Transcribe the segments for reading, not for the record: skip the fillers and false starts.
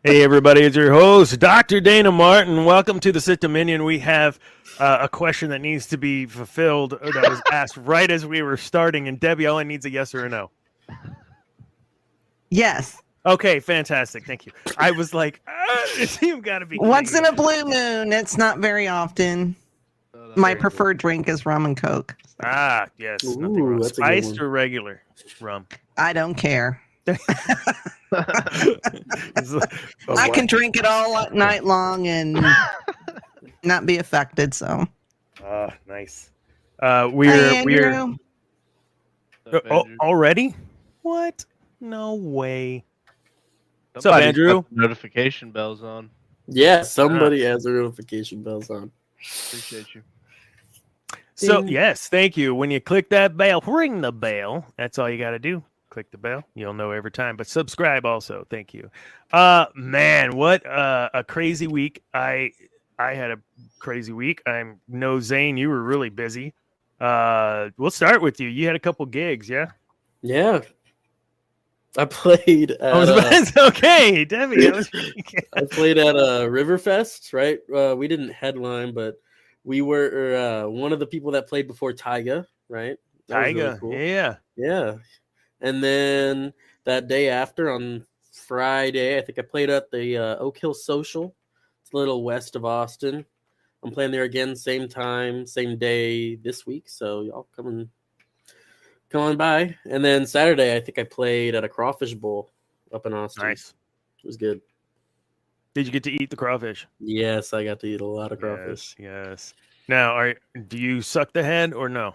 Hey, everybody, it's your host, Dr. Dana Martin. Welcome to the Sith Dominion. We have a question that needs to be fulfilled that was asked right as we were starting. And Debbie, all I need is a yes or a no. Yes. Okay, fantastic. Thank you. I was like, you've got to be kidding Once me. in a blue moon. It's not very often. My preferred drink is rum and Coke. Ah, yes. Ooh, Nothing wrong. that's a good Spiced one. or regular rum? I don't care. It's like, oh, I wow. can drink it all night long and not be affected. So, Nice. Hi, We're Andrew. already? What? No way. What's up, Somebody's Andrew? got the notification bells on. Yeah, somebody has their notification bells on. Appreciate you. So, Ding. yes, thank you. When you click that bell, ring the bell. That's all you got to do. Click the bell. You'll know every time. But subscribe also. Thank you. Man, what a crazy week. I had a crazy week. I'm no Zane. You were really busy. We'll start with you. You had a couple gigs, yeah? Yeah. I played at okay, Debbie. I played at Riverfest, right? We didn't headline, but we were one of the people that played before Tyga, right? That was really Tyga, cool. yeah. Yeah. And then that day after, on Friday, I think I played at the Oak Hill Social. It's a little west of Austin. I'm playing there again, same time, same day this week. So y'all come on by. And then Saturday, I think I played at a crawfish bowl up in Austin. Nice. It was good. Did you get to eat the crawfish? Yes, I got to eat a lot of crawfish. Yes. Now, do you suck the head or no?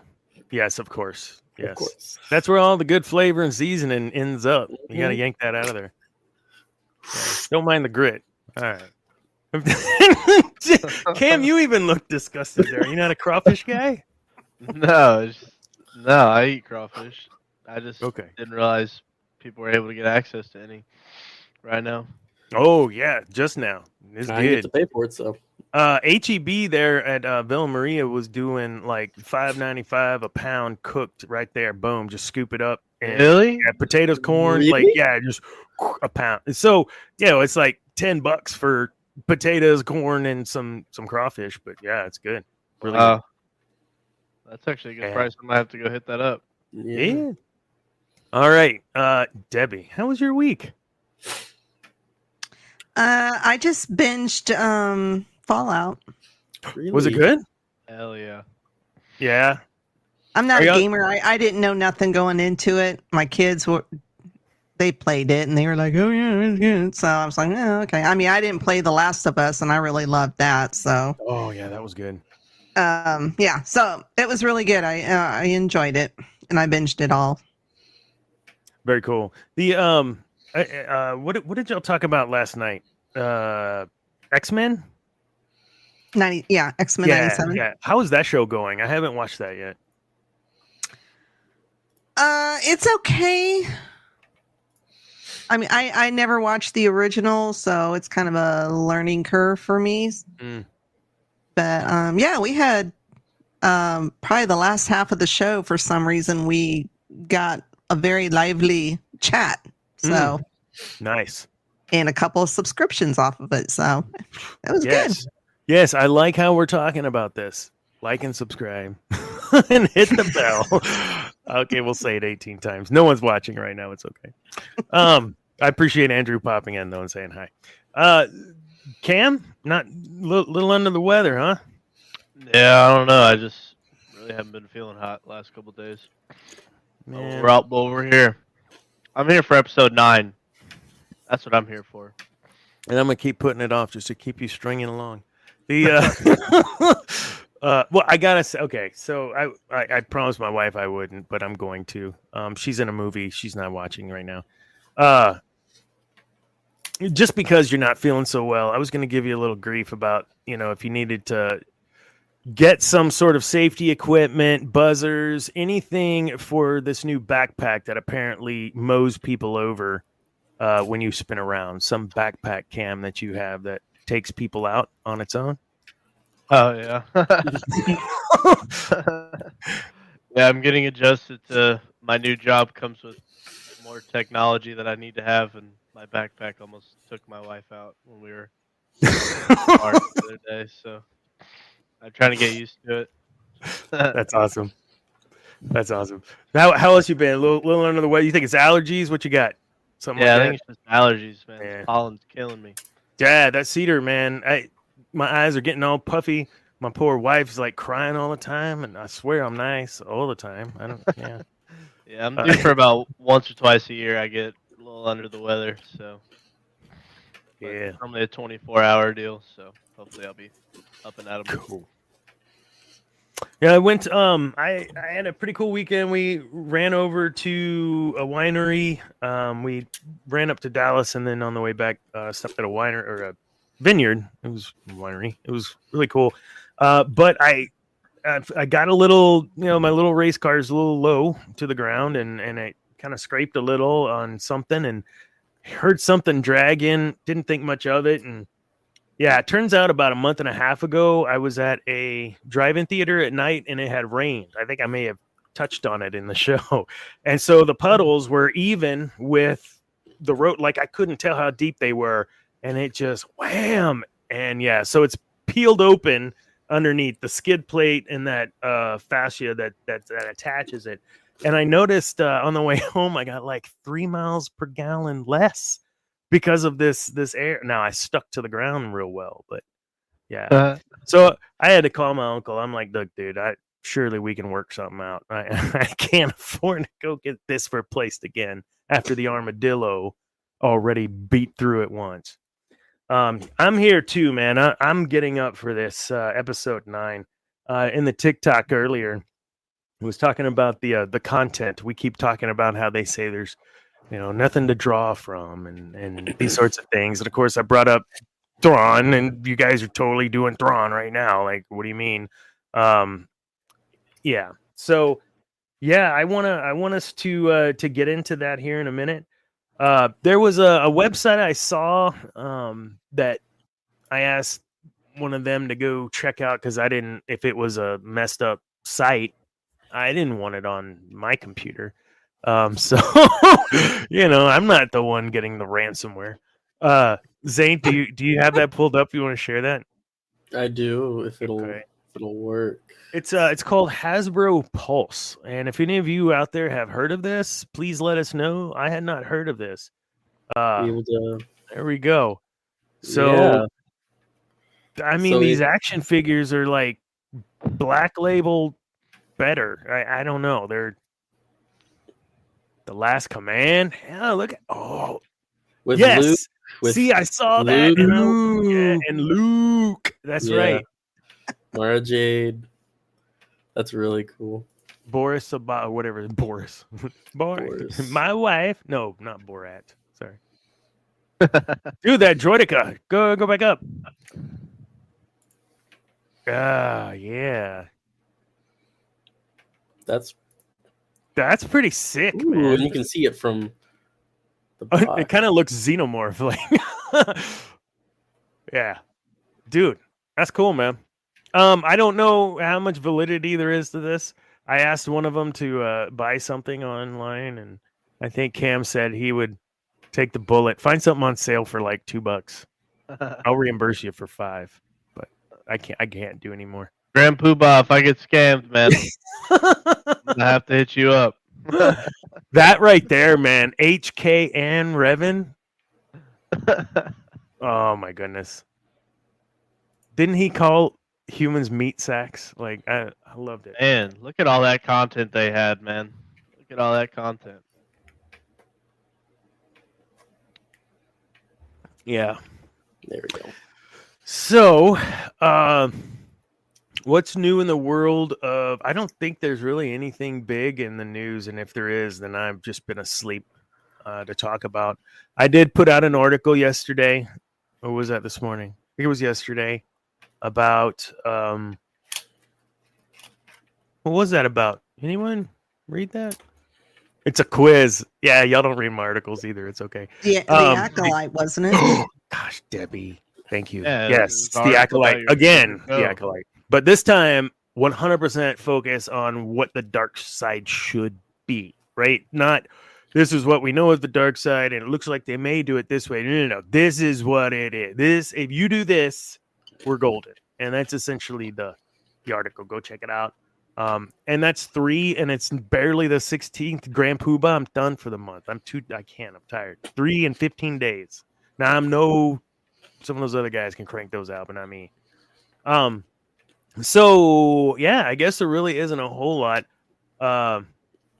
Yes, of course. Yes. Of course. That's where all the good flavor and seasoning ends up. You got to yank that out of there. Yeah. Don't mind the grit. All right. Cam, you even look disgusted there. You're not a crawfish guy? No, I eat crawfish. I just Okay. didn't realize people were able to get access to any right now. Oh, yeah, just now. It's I get to good. pay for it, so. HEB there at Villa Maria was doing like $5.95 a pound cooked right there. Boom, just scoop it up. And, Really? Yeah, potatoes, corn, Really? like just a pound. So it's like $10 for potatoes, corn, and some crawfish. But yeah, it's good. Really good. That's actually a good Yeah. price. I might have to go hit that up. Yeah. All right, Debbie, how was your week? I just binged Fallout. Really? Was it good? Hell yeah. Yeah. I'm not Are a y'all- gamer. I didn't know nothing going into it. My kids they played it and they were like, "Oh yeah, it's good." So I was like, "Oh, okay." I mean, I didn't play The Last of Us, and I really loved that. So Oh yeah, that was good. yeah. So it was really good. I enjoyed it, and I binged it all. Very cool. The what did y'all talk about last night? X-Men? X-Men Yeah, 97. yeah. How is that show going? I haven't watched that yet. It's okay. I mean, I never watched the original, so it's kind of a learning curve for me. Mm. But yeah, we had probably the last half of the show. For some reason, we got a very lively chat. So Nice. and a couple of subscriptions off of it. So that was good. Yes, I like how we're talking about this. Like and subscribe and hit the bell. Okay, we'll say it 18 times. No one's watching right now. It's okay. I appreciate Andrew popping in though and saying hi. Cam, not little under the weather, huh? Yeah, I don't know. I just really haven't been feeling hot the last couple days. Man. We're out over here. I'm here for episode 9. That's what I'm here for. And I'm gonna keep putting it off just to keep you stringing along. The well, I gotta say, okay. So I promised my wife I wouldn't, but I'm going to. She's in a movie. She's not watching right now. Just because you're not feeling so well, I was gonna give you a little grief about if you needed to get some sort of safety equipment, buzzers, anything for this new backpack that apparently mows people over when you spin around. Some backpack cam that you have that takes people out on its own. Oh, yeah. Yeah, I'm getting adjusted to my new job comes with more technology that I need to have, and My backpack almost took my wife out when we were apart the other day, so I'm trying to get used to it. That's awesome. That's awesome. How else you been? A little under the weather. You think it's allergies? What you got? Something Yeah, I like think it's just allergies, man. Yeah. This pollen's killing me. that? Yeah, that cedar, man. My eyes are getting all puffy. My poor wife's like crying all the time, and I swear I'm nice all the time. I don't. Yeah. Yeah, I'm due for about once or twice a year. I get a little under the weather, so but Yeah. it's only a 24-hour deal, so hopefully I'll be up and at 'em. Cool. Yeah, I went. I had a pretty cool weekend. We ran over to a winery. We ran up to Dallas, and then on the way back, stopped at a winery or a vineyard. It was a winery. It was really cool. But I got a little. My little race car is a little low to the ground, and it kind of scraped a little on something, and heard something drag in. Didn't think much of it, and yeah, it turns out about a month and a half ago, I was at a drive-in theater at night and it had rained. I think I may have touched on it in the show. And so the puddles were even with the road. Like I couldn't tell how deep they were. And it just wham. And yeah, so it's peeled open underneath the skid plate and that fascia that attaches it. And I noticed on the way home, I got like 3 miles per gallon less because of this air. Now I stuck to the ground real well, but yeah. So I had to call my uncle. I'm like, look, dude, surely we can work something out. I can't afford to go get this replaced again after the armadillo already beat through it once. I'm here too, man. I'm getting up for this episode 9. In the TikTok earlier, I was talking about the content. We keep talking about how they say there's nothing to draw from and these sorts of things. And of course I brought up Thrawn, and you guys are totally doing Thrawn right now. Like, what do you mean? Yeah. So yeah, I want us to get into that here in a minute. There was a website I saw that I asked one of them to go check out because if it was a messed up site, I didn't want it on my computer. So I'm not the one getting the ransomware. Zane, do you have that pulled up? You want to share that? I do, if it'll work. It's called Hasbro Pulse, and if any of you out there have heard of this, please let us know. I had not heard of this. There we go. So yeah. I mean, these action figures are like Black Label better. I don't know. They're The Last Command. Yeah, look at with yes. Luke, See, I saw that. And Luke. That's right. Mara Jade. That's really cool. Boris about whatever. Boris. My wife. No, not Borat. Sorry. Dude, that Droideka. Go back up. Yeah. That's pretty sick, man. And you can see it from the box. It kind of looks xenomorph like. Yeah. Dude, that's cool, man. I don't know how much validity there is to this. I asked one of them to buy something online, and I think Cam said he would take the bullet. Find something on sale for like $2. I'll reimburse you for $5, but I can't do anymore. Grand Poobah, if I get scammed, man, I have to hit you up. That right there, man. HK and Revan. Oh my goodness. Didn't he call humans meat sacks? Like I loved it. Man, look at all that content they had, man. Look at all that content. Yeah. There we go. So, what's new in the world of? I don't think there's really anything big in the news, and if there is, then I've just been asleep to talk about. I did put out an article yesterday. Or was that this morning? I think it was yesterday about. What was that about? Anyone read that? It's a quiz. Yeah, y'all don't read my articles either. It's okay. The Acolyte, wasn't it? Gosh, Debbie. Thank you. Yeah, yes, it's the Acolyte. Again, the Acolyte. But this time, 100% focus on what the dark side should be, right? Not this is what we know of the dark side, and it looks like they may do it this way. No. This is what it is. If you do this, we're golden. And that's essentially the article. Go check it out. And that's 3, and it's barely the 16th Grand Poobah. I'm done for the month. I'm tired. 3 and 15 days. Now some of those other guys can crank those out, but not me. So yeah, I guess there really isn't a whole lot.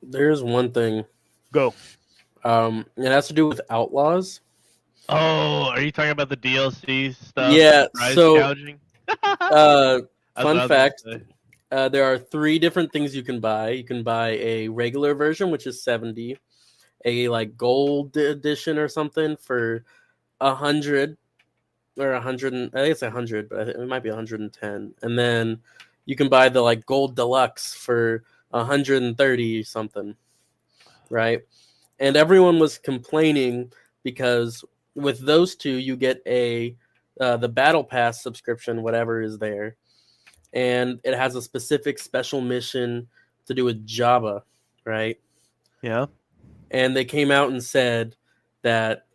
There's one thing. Go. It has to do with Outlaws. Oh, are you talking about the DLC stuff? Yeah, Price so- gouging? Fun fact. There are 3 different things you can buy. You can buy a regular version, which is $70, a like gold edition or something for $100 or $100. I think it's $100, but it might be $110. And then you can buy the like gold deluxe for $130 something, right? And everyone was complaining because with those 2, you get the Battle Pass subscription, whatever is there. And it has a specific special mission to do with Jabba, right? Yeah. And they came out and said that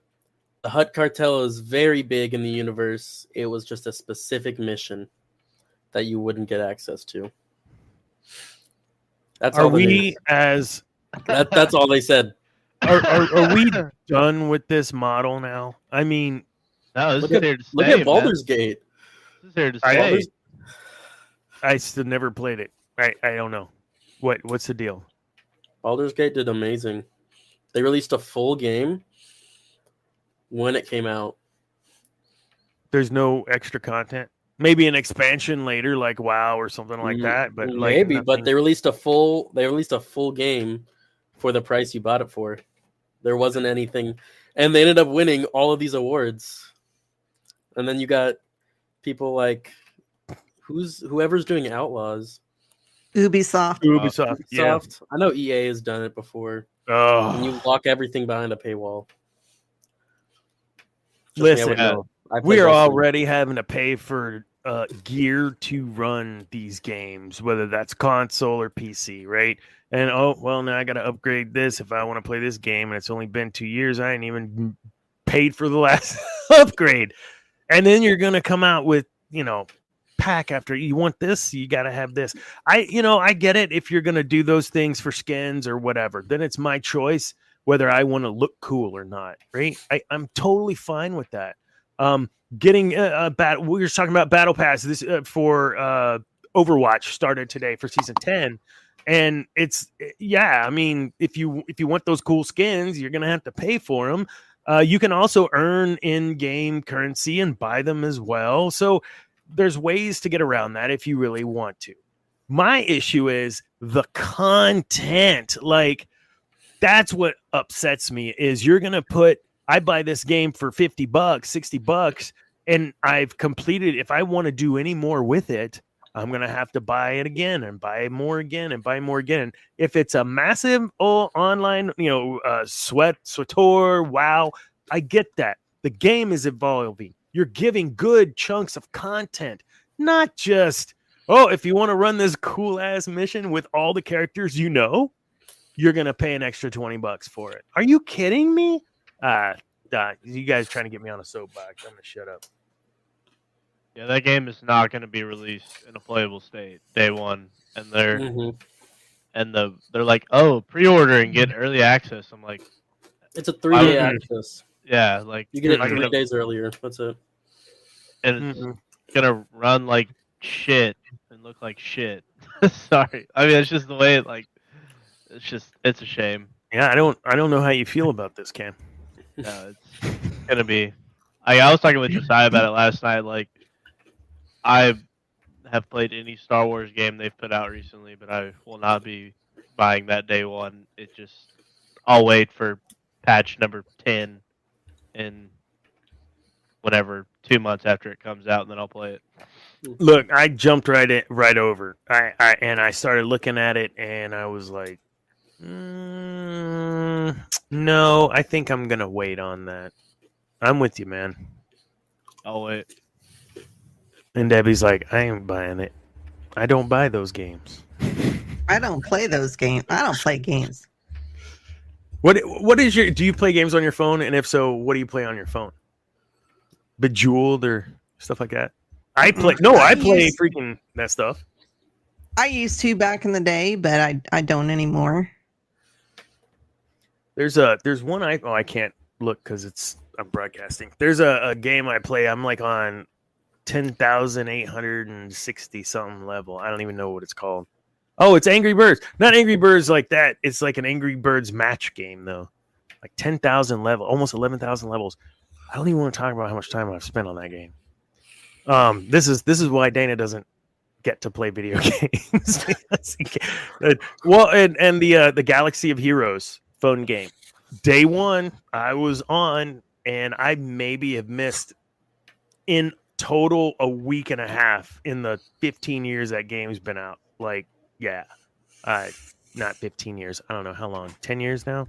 the Hutt cartel is very big in the universe. It was just a specific mission that you wouldn't get access to. That's all. That's all they said. Are we done with this model now? I mean, no, this is here to stay. Look at Baldur's Gate. This is here to stay. I still never played it. I don't know. What's the deal? Baldur's Gate did amazing. They released a full game when it came out. There's no extra content. Maybe an expansion later, like WoW or something like that. But maybe, but they released a full game for the price you bought it for. There wasn't anything, and they ended up winning all of these awards. And then you got people like whoever's doing Outlaws. Ubisoft. Yeah. I know EA has done it before. Oh. And you lock everything behind a paywall. Listen, we're already having to pay for gear to run these games, whether that's console or PC, right? And now I got to upgrade this if I want to play this game, and it's only been 2 years. I ain't even paid for the last upgrade. And then you're gonna come out with, pack after you want this, you got to have this. I get it. If you're gonna do those things for skins or whatever, then it's my choice whether I want to look cool or not, right? I'm totally fine with that. Getting we were talking about Battle Pass. This for Overwatch started today for season 10, and it's I mean, if you want those cool skins, you're gonna have to pay for them. You can also earn in-game currency and buy them as well. So there's ways to get around that if you really want to. My issue is the content. Like, that's what upsets me is you're going to put, I buy this game for $50, $60, and I've completed. If I want to do any more with it, I'm going to have to buy it again and buy more again and buy more again. If it's a massive online, SWTOR, WoW, I get that. The game is evolving. You're giving good chunks of content, not just, if you want to run this cool ass mission with all the characters you're going to pay an extra $20 for it. Are you kidding me? You guys trying to get me on a soapbox. I'm going to shut up. Yeah, that game is not going to be released in a playable state day one, and they're like, pre-order and get early access. I'm like, it's a 3-day access. Yeah, like you get it 3 days earlier. That's it. And it's gonna run like shit and look like shit. Sorry, I mean it's just the way it's a shame. Yeah, I don't know how you feel about this, Cam. No, it's gonna be. I was talking with Josiah about it last night. Like, I have played any Star Wars game they've put out recently, but I will not be buying that day one. I'll wait for patch number 10 in whatever 2 months after it comes out, and then I'll play it. Look, I jumped right over. I started looking at it, and I was like, no, I think I'm gonna wait on that. I'm with you, man. I'll wait. And Debbie's like, I ain't buying it. I don't buy those games. I don't play those games. I don't play games. What is your? Do you play games on your phone? And if so, what do you play on your phone? Bejeweled or stuff like that? I play. No, I play freaking that stuff. I used to back in the day, but I don't anymore. There's one I can't look because I'm broadcasting. There's a game I play. I'm like on 10,860 something level. I don't even know what it's called. Oh, it's Angry Birds. Not Angry Birds like that. It's like an Angry Birds match game though. Like 10,000 level, almost 11,000 levels. I don't even want to talk about how much time I've spent on that game. This is why Dana doesn't get to play video games. Well, and the Galaxy of Heroes phone game. Day one, I was on, and I maybe have missed in total a week and a half in the 15 years that game's been out. Like, yeah, not 15 years. I don't know how long. 10 years now.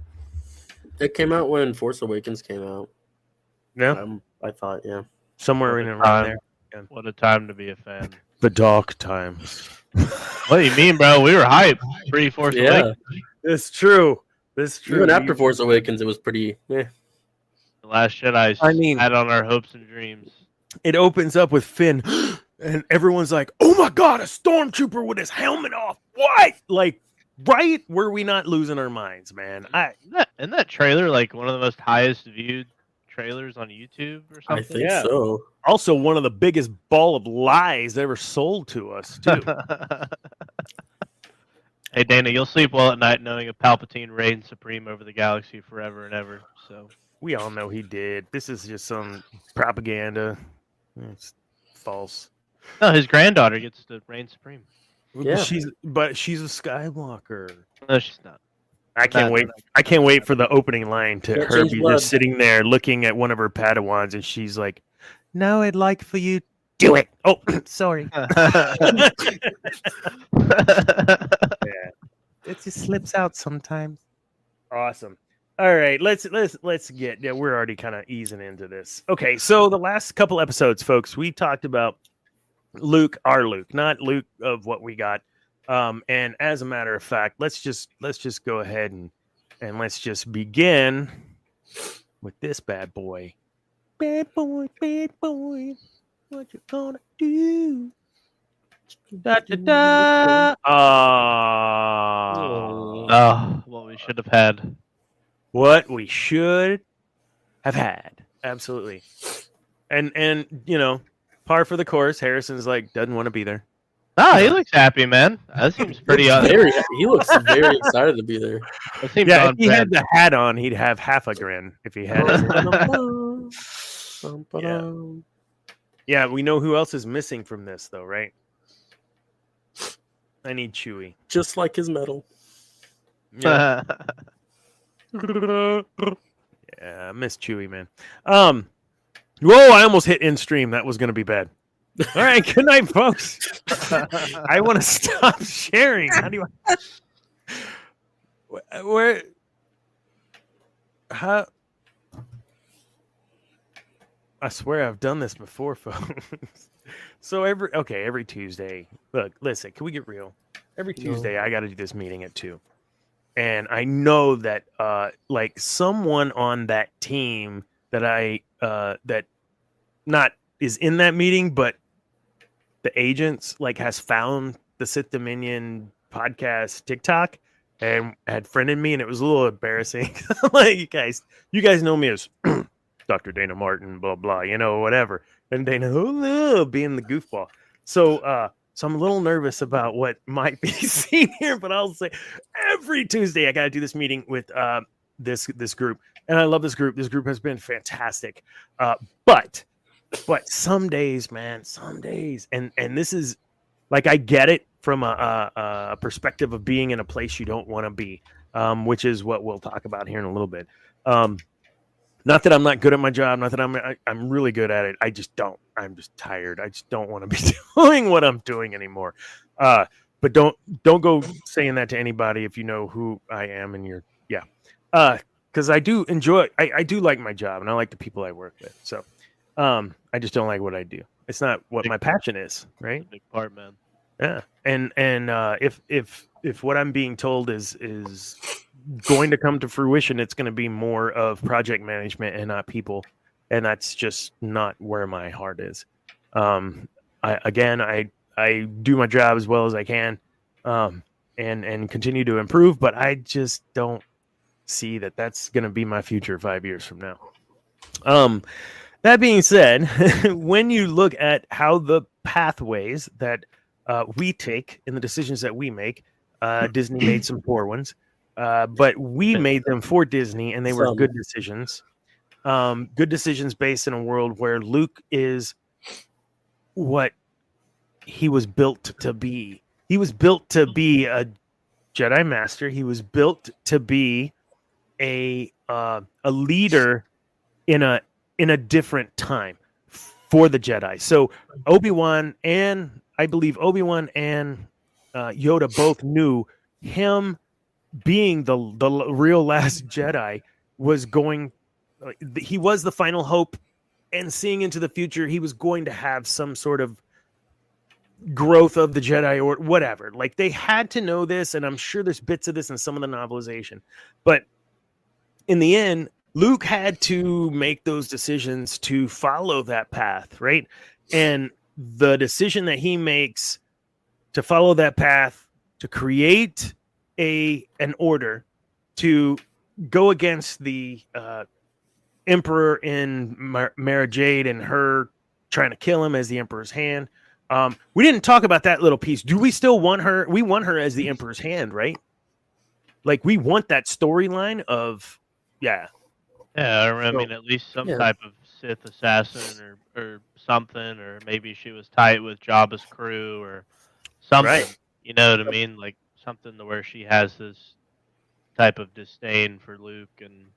It came out when Force Awakens came out. No, I thought, yeah, somewhere in and around there. Yeah. What a time to be a fan. The dark times. What do you mean, bro? We were hyped pre-Force Awakens. It's true. It's true. Even after Force Awakens, it was pretty. The Last Jedi had on our hopes and dreams. It opens up with Finn, and everyone's like, "Oh my god, a stormtrooper with his helmet off!" What? Like, right? Were we not losing our minds, man? Isn't that trailer like one of the most highest viewed trailers on YouTube or something? I think so. Also, one of the biggest ball of lies ever sold to us, too. Hey, Dana, you'll sleep well at night knowing a Palpatine reigns supreme over the galaxy forever and ever. So We all know he did. This is just some propaganda. It's false. no, his granddaughter gets to reign supreme. Yeah. She's a Skywalker. No, she's not. I can't wait. I can't wait for the opening line to Can't her change be blood. just sitting there looking at one of her Padawans, and she's like, "No, I'd like for you do it." Oh, sorry. It just slips out sometimes. Awesome. All right, let's get. Yeah, we're already kind of easing into this. Okay, so the last couple episodes, folks, we talked about Luke, our Luke, not Luke of what we got. And as a matter of fact, let's just go ahead and let's just begin with this bad boy. Bad boy, what you gonna do? Da, da, da. Oh, what we should have had. What we should have had. Absolutely. And you know, par for the course. Harrison's like doesn't want to be there. Oh, he looks happy, man. That seems pretty. He looks very excited to be there. That seems Yeah, on if he had the hat on, he'd have half a grin if he had it. Yeah, we know who else is missing from this, though, right? I need Chewie. Just like his medal. Yeah, I miss Chewie, man. Whoa! I almost hit in stream. That was going to be bad. All right, good night, folks. I want to stop sharing. How do I? Where? How? I swear I've done this before, folks. So every Tuesday. Look, listen. Can we get real? Every Tuesday, I got to do this meeting at 2:00, and I know that like someone on that team that that not is in that meeting, but the agents like has found the Sith Dominion podcast TikTok and had friended me, and it was a little embarrassing. Like you guys know me as Dr. Dana Martin, blah blah, whatever. And Dana, being the goofball. So I'm a little nervous about what might be seen here, but I'll say every Tuesday I got to do this meeting with this group, and I love this group. This group has been fantastic, but some days, man, and this is like I get it from a perspective of being in a place you don't want to be, which is what we'll talk about here in a little bit. Not that I'm not good at my job, not that I'm really good at it. I just don't. I'm just tired. I just don't want to be doing what I'm doing anymore. But don't go saying that to anybody if you know who I am and you're because I do enjoy. I do like my job and I like the people I work with. So I just don't like what I do. It's not what my passion is, right? Big part, man. Yeah, and if what I'm being told is going to come to fruition, it's going to be more of project management and not people, and that's just not where my heart is. I do my job as well as I can, and continue to improve, but I just don't see that that's going to be my future 5 years from now. That being said, when you look at how the pathways that we take and the decisions that we make, Disney made some poor ones, but we made them for Disney, and they were good decisions. Good decisions based in a world where Luke is what he was built to be. He was built to be a Jedi Master. He was built to be a leader in a different time for the Jedi. So Obi-Wan and Yoda both knew him being the real last Jedi was going. He was the final hope, and seeing into the future, he was going to have some sort of growth of the Jedi or whatever. Like, they had to know this, and I'm sure there's bits of this in some of the novelization. But in the end, Luke had to make those decisions to follow that path, right? And the decision that he makes to follow that path, to create an order, to go against the Emperor in Mara Jade and her trying to kill him as the Emperor's hand. We didn't talk about that little piece. Do we still want her? We want her as the Emperor's hand, right? Like, we want that storyline of, yeah. Yeah, I mean, at least some type of Sith assassin or something, or maybe she was tight with Jabba's crew or something. Right. You know what I mean? Like, something to where she has this type of disdain for Luke and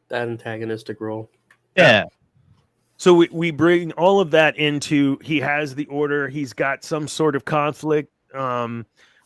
that antagonistic role. Yeah. So we bring all of that into, he has the order. He's got some sort of conflict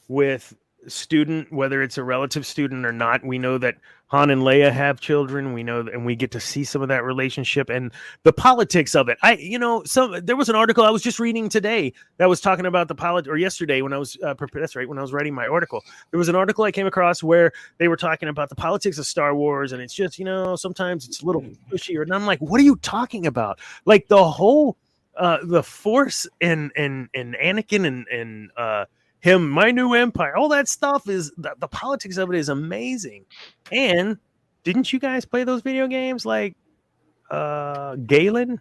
with student, whether it's a relative student or not. We know that Han and Leia have children. We know that, and we get to see some of that relationship and the politics of it. There was an article I was just reading today that was talking about the politics, or yesterday when I was when I was writing my article. There was an article I came across where they were talking about the politics of Star Wars, and it's just, sometimes it's a little pushy, and I'm like, what are you talking about? Like, the whole the Force and Anakin and him, my new empire, all that stuff is the politics of it is amazing. And didn't you guys play those video games like Galen,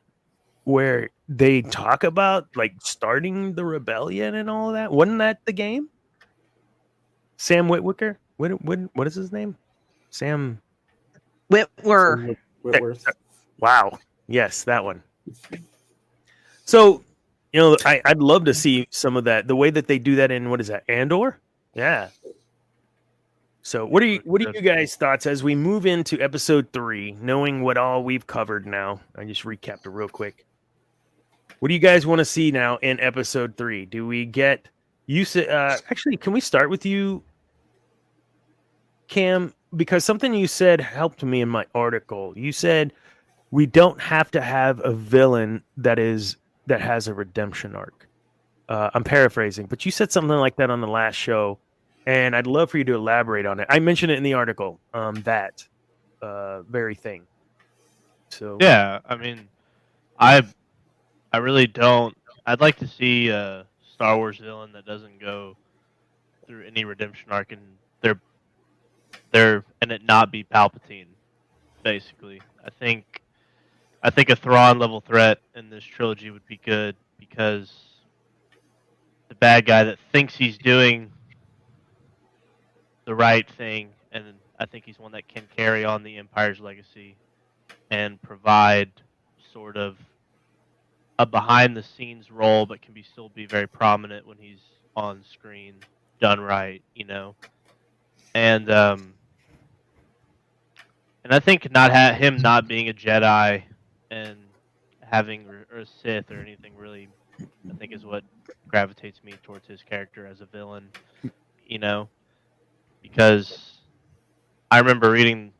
where they talk about like starting the rebellion and all of that? Wasn't that the game? Sam Witwicker? What is his name? Sam Whitworth. Wow. Yes, that one. So, I'd love to see some of that. The way that they do that in, what is that, Andor? Yeah. So, what are you guys' thoughts as we move into episode 3, knowing what all we've covered now? I just recapped it real quick. What do you guys want to see now in episode 3? Do we get actually, can we start with you, Cam? Because something you said helped me in my article. You said we don't have to have a villain that has a redemption arc. I'm paraphrasing, but you said something like that on the last show, and I'd love for you to elaborate on it. I mentioned it in the article, that very thing. So yeah, I mean, I really don't. I'd like to see a Star Wars villain that doesn't go through any redemption arc, and and it not be Palpatine. Basically, I think a Thrawn level threat in this trilogy would be good, because the bad guy that thinks he's doing the right thing, and I think he's one that can carry on the Empire's legacy and provide sort of a behind-the-scenes role, but can still be very prominent when he's on screen, done right, And I think him not being a Jedi and having or a Sith or anything really, I think, is what gravitates me towards his character as a villain, because I remember reading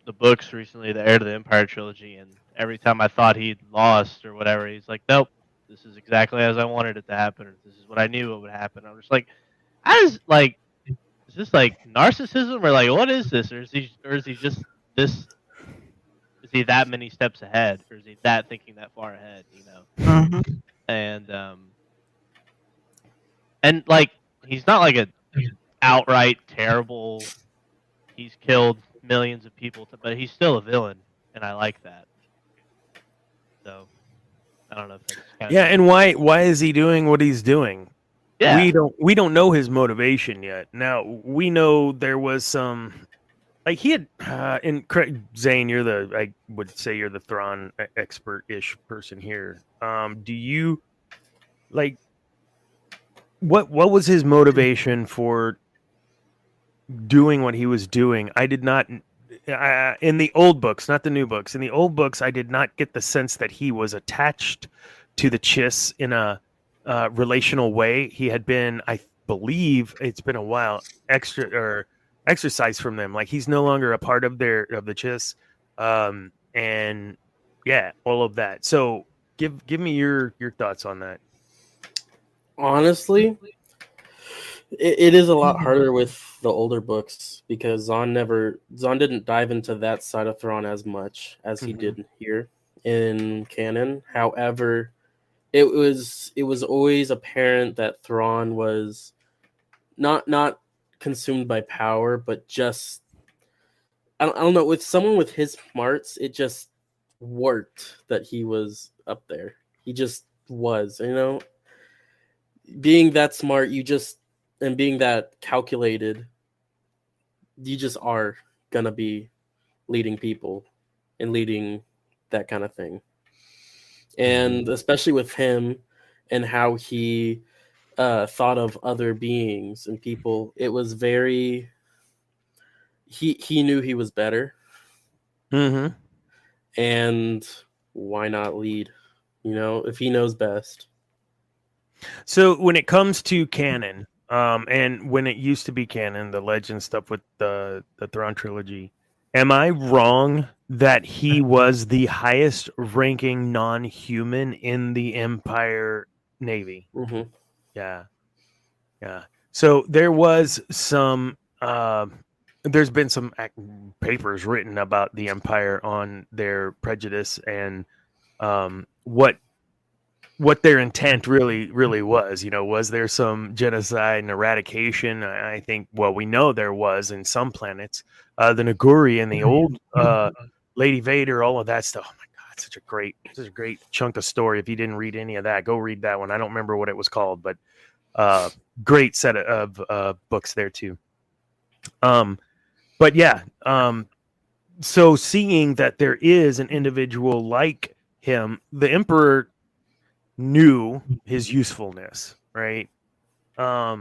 the books recently, the Heir to the Empire trilogy, and every time I thought he'd lost or whatever, he's like, nope, this is exactly as I wanted it to happen, or this is what I knew what would happen. I was like, how does, like, is this like narcissism or like what is this? Or is he just this? Is he that many steps ahead, or is he that thinking that far ahead? You know, Mhm. and like he's not like a outright terrible. He's killed millions of people, but he's still a villain, and I like that. So I don't know if that's kind Yeah, of and why is he doing what he's doing? yeah. We don't know his motivation yet. Now we know there was some like he had Zane, you're I would say you're the Thrawn expert-ish person here. Do you like what was his motivation for doing what he was doing? I did not in the old books, not the new books. In the old books, I did not get the sense that he was attached to the Chiss in a relational way. He had been, I believe, it's been a while, exercise from them. Like he's no longer a part of the Chiss, and yeah, all of that. So give me your thoughts on that. Honestly, it is a lot harder with the older books because Zahn didn't dive into that side of Thrawn as much as he did here in canon. However, it was always apparent that Thrawn was not consumed by power, but just I don't know, with someone with his smarts, it just worked that he was up there. He just was, being that smart, and being that calculated, you just are gonna be leading people and leading that kind of thing. And especially with him and how he thought of other beings and people, it was very he knew he was better. Mm-hmm. And why not lead? If he knows best. So when it comes to canon, and when it used to be canon, the legend stuff with the Thrawn trilogy, am I wrong that he was the highest ranking non-human in the Empire Navy? Mm-hmm. Yeah. So there was some. There's been some papers written about the Empire on their prejudice and what their intent really was. Was there some genocide and eradication? I think, well, we know there was in some planets. The Naguri and the old Lady Vader, all of that stuff. Oh my God, such a great chunk of story. If you didn't read any of that, go read that one. I don't remember what it was called, but great set of books there too. But yeah, so seeing that there is an individual like him, the Emperor knew his usefulness, right? I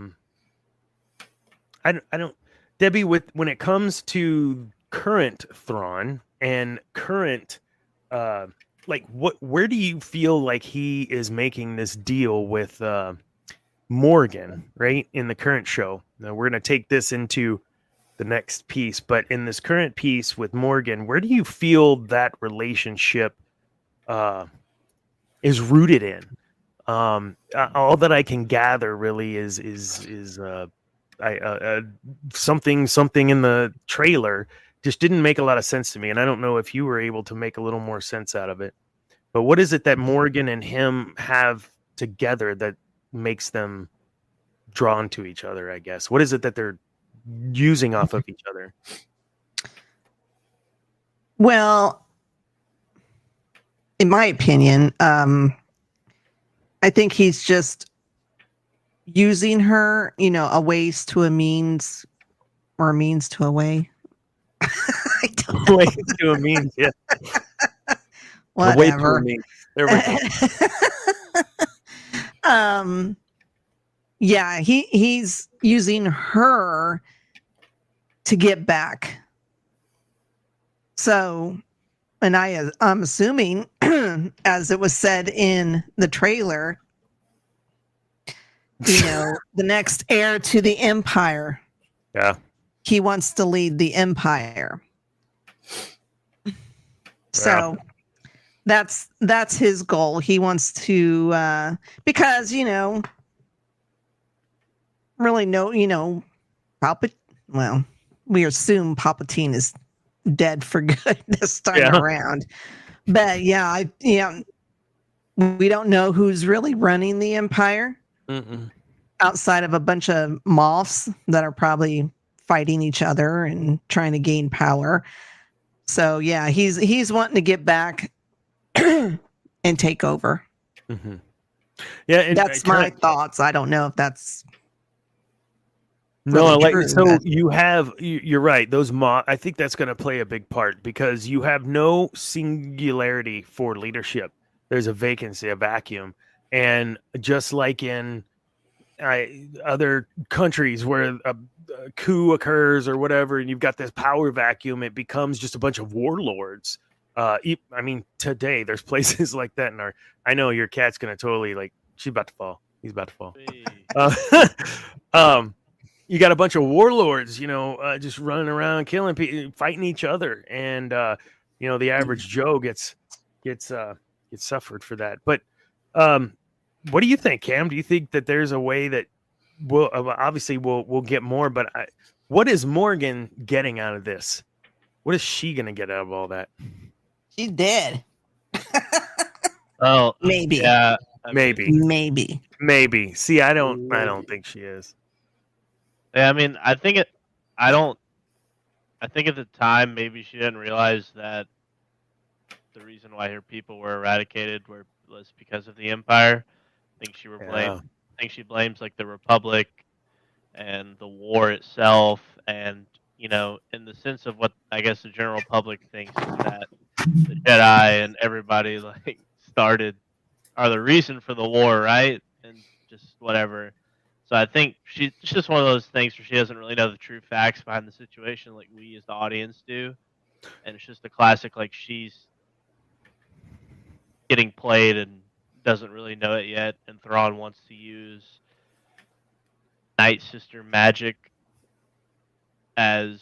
don't, Debbie, when it comes to current Thrawn and current, where do you feel like he is making this deal with Morgan, right? In the current show. Now we're going to take this into the next piece, but in this current piece with Morgan, where do you feel that relationship is rooted in? All that I can gather really is something in the trailer just didn't make a lot of sense to me, and I don't know if you were able to make a little more sense out of it. But what is it that Morgan and him have together that makes them drawn to each other? I guess what is it that they're using off of each other? Well, in my opinion, I think he's just using her, a ways to a means, or a means to a way. I don't know. Ways to a means, yeah. Whatever. A way to a means. There we go. Yeah, he's using her to get back. So, and I'm assuming, as it was said in the trailer, the next heir to the Empire. Yeah. He wants to lead the Empire. So that's his goal. He wants to, because, really well, we assume Palpatine is dead for good this time around. But yeah, we don't know who's really running the Empire outside of a bunch of moths that are probably fighting each other and trying to gain power. So yeah, he's wanting to get back and take over. Mm-hmm. Yeah, that's my thoughts. I don't know if that's no. really I like true, so but you're right. Those I think that's going to play a big part because you have no singularity for leadership. There's a vacancy, a vacuum, and just like in other countries where a coup occurs or whatever, and you've got this power vacuum, it becomes just a bunch of warlords. I mean, today there's places like that in our. I know your cat's gonna totally she's about to fall. He's about to fall. You got a bunch of warlords, just running around, killing people, fighting each other, and the average Joe gets suffered for that. But what do you think, Cam? Do you think that there's a way that we'll get more? But what is Morgan getting out of this? What is she gonna get out of all that? she's dead. Oh, Maybe. Yeah, Maybe. See, I don't think she is. Yeah, I mean, I think at the time maybe she didn't realize that the reason why her people were eradicated was because of the Empire. I think she blames like the Republic and the war itself, and in the sense of what I guess the general public thinks is that the Jedi and everybody are the reason for the war, right? And just whatever. So I think it's just one of those things where she doesn't really know the true facts behind the situation like we as the audience do. And it's just a classic, she's getting played and doesn't really know it yet. And Thrawn wants to use Night Sister magic as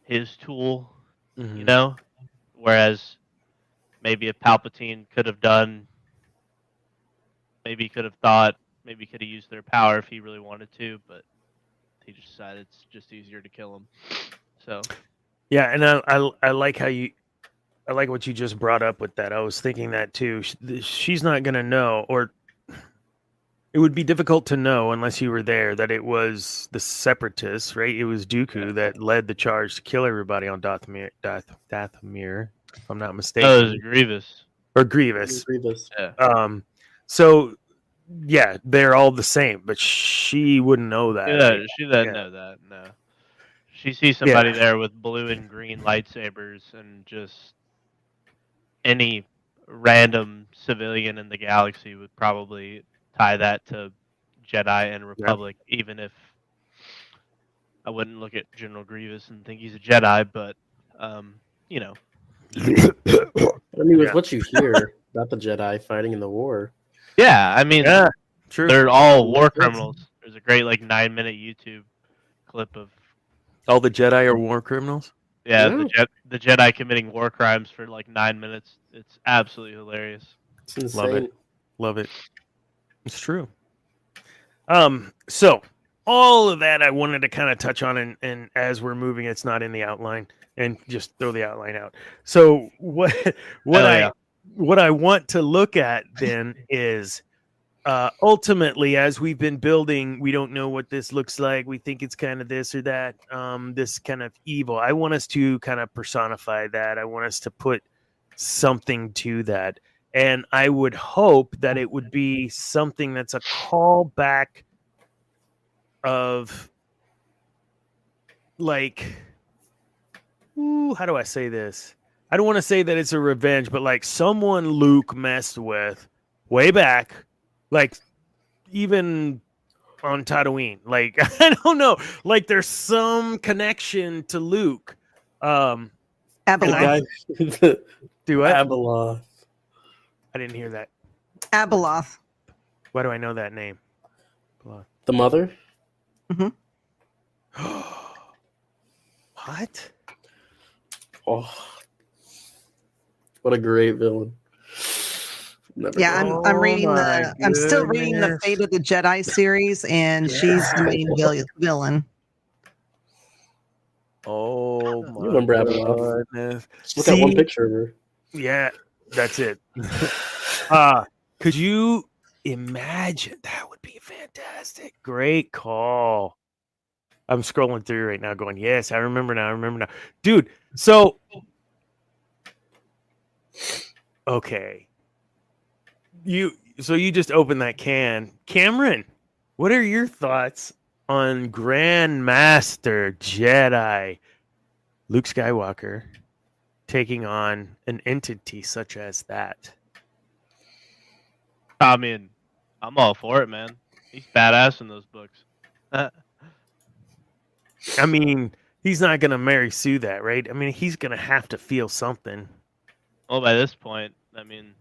his tool, whereas maybe if Palpatine could have done, maybe he could have thought, maybe he could have used their power if he really wanted to, but he just decided it's just easier to kill him. So, yeah, and I like I like what you just brought up with that. I was thinking that too. She's not gonna know, or it would be difficult to know unless you were there, that it was the Separatists, right? It was Dooku that led the charge to kill everybody on Dathomir, if I'm not mistaken. Oh, it was Grievous. Or Grievous. Yeah. So, yeah, they're all the same, but she wouldn't know that. Yeah, she doesn't know that, no. She sees somebody there with blue and green lightsabers, and just any random civilian in the galaxy would probably tie that to Jedi and Republic, even if I wouldn't look at General Grievous and think he's a Jedi, but, I mean, with what you hear about the Jedi fighting in the war. Yeah, I mean, true. They're all war criminals. There's a great 9-minute YouTube clip of all the Jedi are war criminals. Yeah, the Jedi committing war crimes for 9 minutes. It's absolutely hilarious. It's insane. Love it. It's true. So all of that I wanted to kind of touch on, and as we're moving, it's not in the outline, and just throw the outline out. So what I want to look at then is ultimately, as we've been building, we don't know what this looks like. We think it's kind of this or that, this kind of evil. I want us to kind of personify that. I want us to put something to that. And I would hope that it would be something that's a callback of how do I say this? I don't want to say that it's a revenge, but someone Luke messed with way back, even on Tatooine. I don't know. There's some connection to Luke. Abeloth. Do what? Abeloth. I didn't hear that. Abeloth. Why do I know that name? The mother? Mm-hmm. What? Oh, what a great villain. I'm reading I'm still reading the Fate of the Jedi series, and she's the main villain. Oh my remember Abeloth. goodness. Just look at one See? picture of her. Yeah, that's it. Could you imagine? That would be fantastic. Great call. I'm scrolling through right now going, yes, I remember now. Dude, so okay. You just opened that can. Cameron, what are your thoughts on Grandmaster Jedi Luke Skywalker taking on an entity such as that? I mean, I'm all for it, man. He's badass in those books. I mean, he's not going to marry Sue that, right? I mean, he's going to have to feel something. Well, by this point, I mean,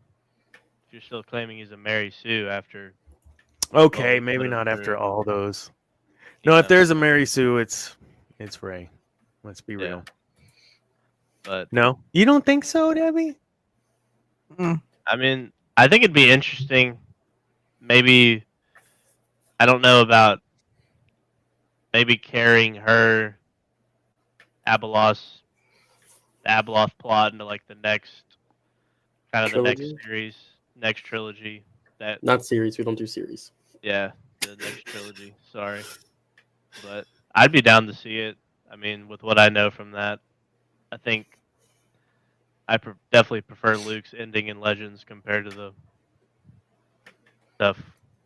if you're still claiming he's a Mary Sue after... Okay, Oh, maybe put him not after through. all those. You No, if know, there's a Mary Sue, it's Ray. Let's be real. But No? You don't think so, Debbie? Mm. I mean, I think it'd be interesting. Maybe, I don't know about maybe carrying her Abeloth plot into like the next the next Trilogy? series, next trilogy. That Not series. We don't do series. Yeah, the next trilogy. Sorry, but I'd be down to see it. I mean, with what I know from that, I think I definitely prefer Luke's ending in Legends compared to the stuff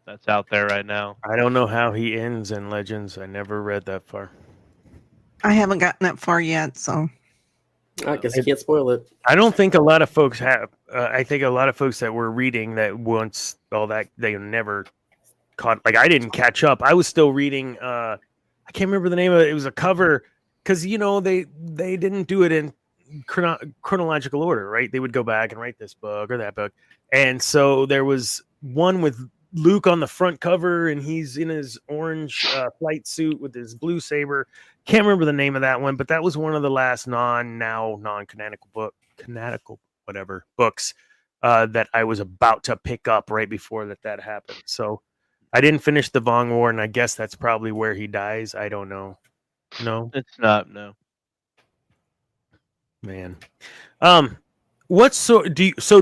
that's out there right now. I don't know how he ends in Legends. I never read that far. I haven't gotten that far yet, so I guess you can't spoil it. I don't think a lot of folks have. I think a lot of folks that were reading that once all that, they never caught. Like, I didn't catch up. I was still reading. I can't remember the name of it. It was a cover because they didn't do it in chronological order, right? They would go back and write this book or that book, and so there was one with Luke on the front cover, and he's in his orange flight suit with his blue saber. Can't remember the name of that one, but that was one of the last non-canonical books that I was about to pick up right before that happened. So I didn't finish the Vong War, and I guess that's probably where he dies. I don't know. No, It's not, no. man. Do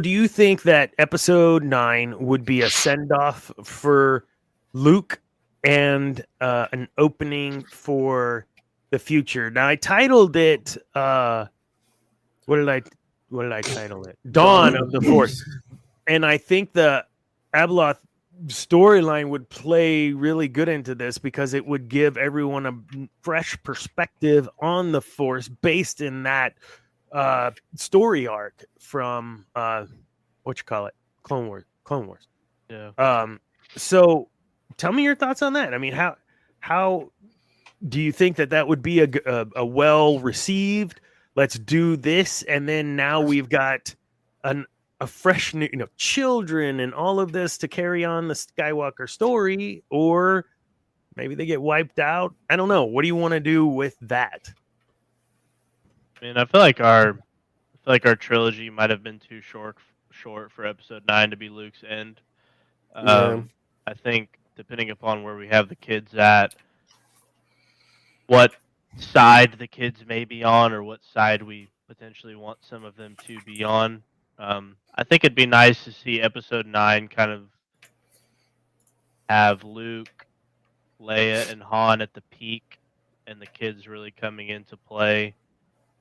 you think that episode 9 would be a send off for Luke and an opening for the future? Now I titled it what did I title it? Dawn of the Force. And I think the Abeloth storyline would play really good into this because it would give everyone a fresh perspective on the Force based in that story arc from Clone Wars. Yeah. So tell me your thoughts on that. I mean, how do you think that would be a well received? Let's do this, and then now we've got a fresh new, children and all of this to carry on the Skywalker story, or maybe they get wiped out. I don't know. What do you want to do with that? I mean, I feel like our trilogy might have been too short for episode 9 to be Luke's end. Yeah. I think depending upon where we have the kids at, what side the kids may be on, or what side we potentially want some of them to be on. I think it'd be nice to see episode 9 kind of have Luke, Leia, and Han at the peak, and the kids really coming into play,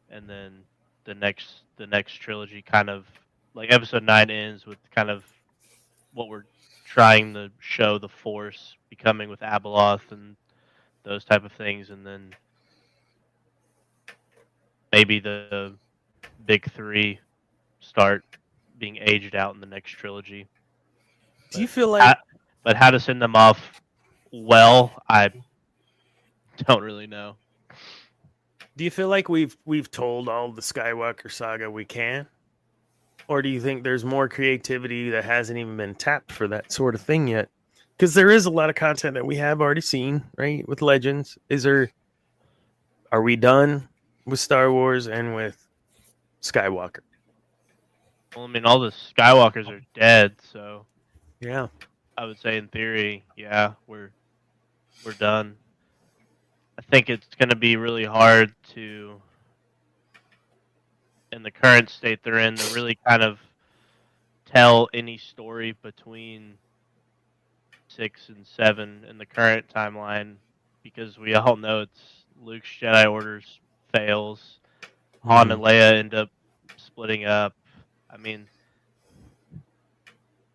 and then the next trilogy kind of like episode 9 ends with kind of what we're trying to show the Force becoming with Abeloth and those type of things, and then maybe the big 3 start being aged out in the next trilogy. Do you feel like but how to send them off well, I don't really know. Do you feel like we've told all the Skywalker saga we can? Or do you think there's more creativity that hasn't even been tapped for that sort of thing yet? Because there is a lot of content that we have already seen, right? With Legends. Are we done with Star Wars and with Skywalker? Well, I mean, all the Skywalkers are dead, so Yeah. I would say in theory, yeah, we're done. I think it's going to be really hard to, in the current state they're in, to really kind of tell any story between 6 and 7 in the current timeline, because we all know it's Luke's Jedi Orders fails, Han and Leia end up splitting up. I mean,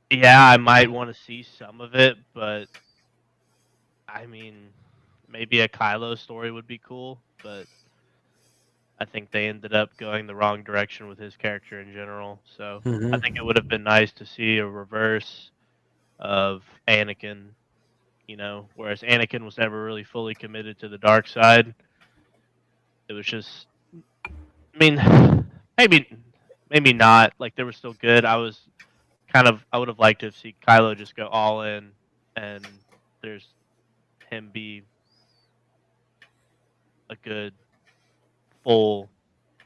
yeah, I might want to see some of it, but I mean, maybe a Kylo story would be cool, but I think they ended up going the wrong direction with his character in general. So I think it would have been nice to see a reverse of Anakin, whereas Anakin was never really fully committed to the dark side. It was just, I mean, maybe not. Like, they were still good. I would have liked to see Kylo just go all in, and there's him be a good, full,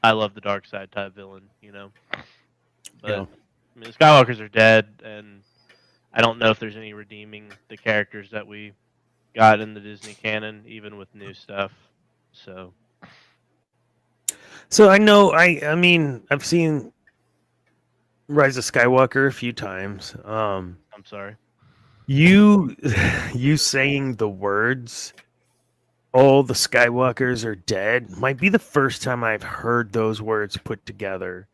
I love the dark side type villain, But Yeah. I mean, the Skywalkers are dead, and I don't know if there's any redeeming the characters that we got in the Disney canon, even with new stuff. So So I know I mean I've seen Rise of Skywalker a few times. I'm sorry. You saying the words "all the Skywalkers are dead" might be the first time I've heard those words put together.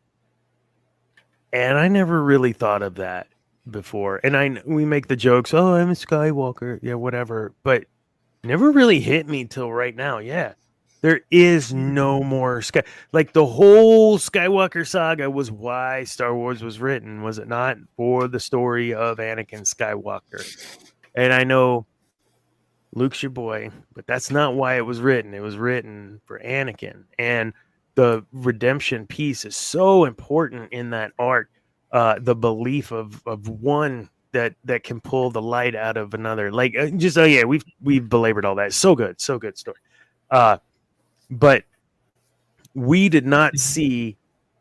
And I never really thought of that before. And we make the jokes, "Oh, I'm a Skywalker." Yeah, whatever. But never really hit me till right now. Yeah. There is no more like the whole Skywalker saga was why Star Wars was written, was it not? For the story of Anakin Skywalker. And I know Luke's your boy, but that's not why it was written. It was written for Anakin. And the redemption piece is so important in that arc. The belief of one that can pull the light out of another. Like we've belabored all that. So good story. But we did not see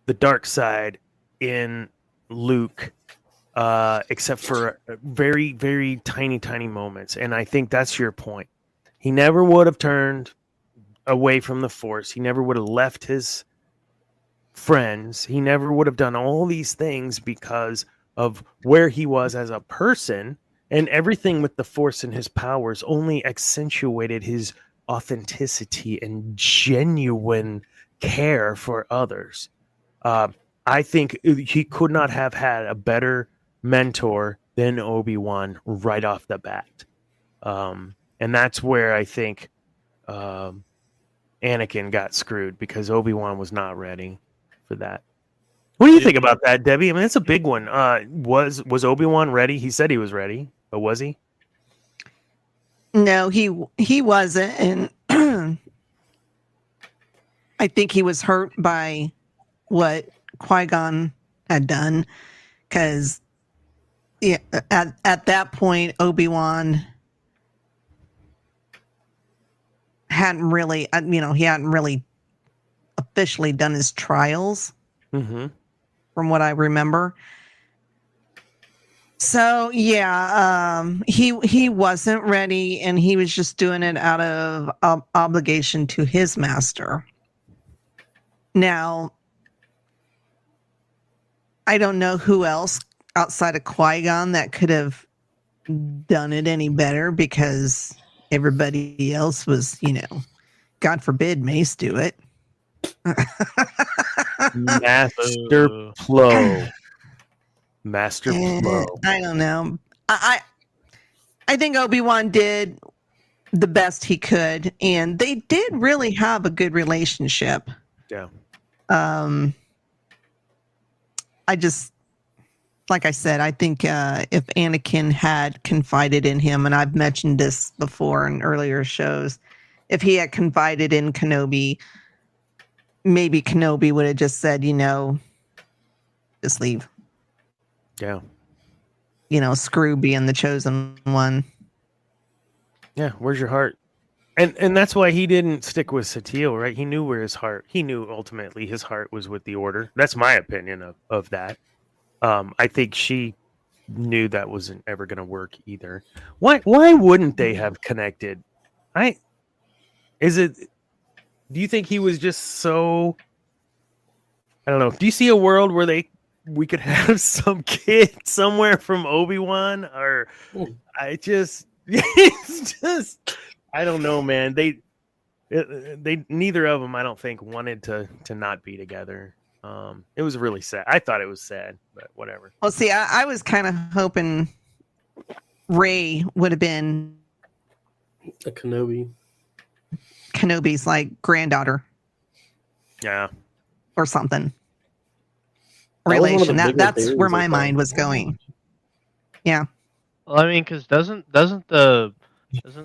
the dark side in Luke, except for very, very tiny moments. And I think that's your point. He never would have turned away from the Force. He never would have left his friends. He never would have done all these things because of where he was as a person. And everything with the Force and his powers only accentuated his authenticity and genuine care for others. I think he could not have had a better mentor than Obi-Wan right off the bat. And that's where I think Anakin got screwed, because Obi-Wan was not ready for that. What do you think about that, Debbie? I mean, it's a big one. Was Obi-Wan ready? He said he was ready, but was he? No, he wasn't, and I think he was hurt by what Qui-Gon had done, because at that point Obi-Wan hadn't really, he hadn't really officially done his trials, from what I remember. So he wasn't ready, and he was just doing it out of obligation to his master. Now, I don't know who else outside of Qui-Gon that could have done it any better, because everybody else was, God forbid Mace do it. Master Plo. Master Plo. I don't know. I think Obi-Wan did the best he could, and they did really have a good relationship. Yeah. I just, like I said, I think if Anakin had confided in him, and I've mentioned this before in earlier shows, if he had confided in Kenobi, maybe Kenobi would have just said, just leave. Yeah. Screw being the chosen one. Yeah, where's your heart? And that's why he didn't stick with Satele, right? He knew where his heart. He knew ultimately his heart was with the Order. That's my opinion of that. I think she knew that wasn't ever going to work either. Why wouldn't they have connected? Is it? Do you think he was just so? I don't know. Do you see a world where we could have some kid somewhere from Obi-Wan, or I just it's just I don't know, man. They neither of them I don't think wanted to not be together. It was really sad. I thought it was sad, but whatever. Well, see, I was kind of hoping Rey would have been A Kenobi. Kenobi's like granddaughter Yeah. or something. That was one of the Relation. bigger That's theories, where I my thought. mind was going. Yeah. Well, I mean, because doesn't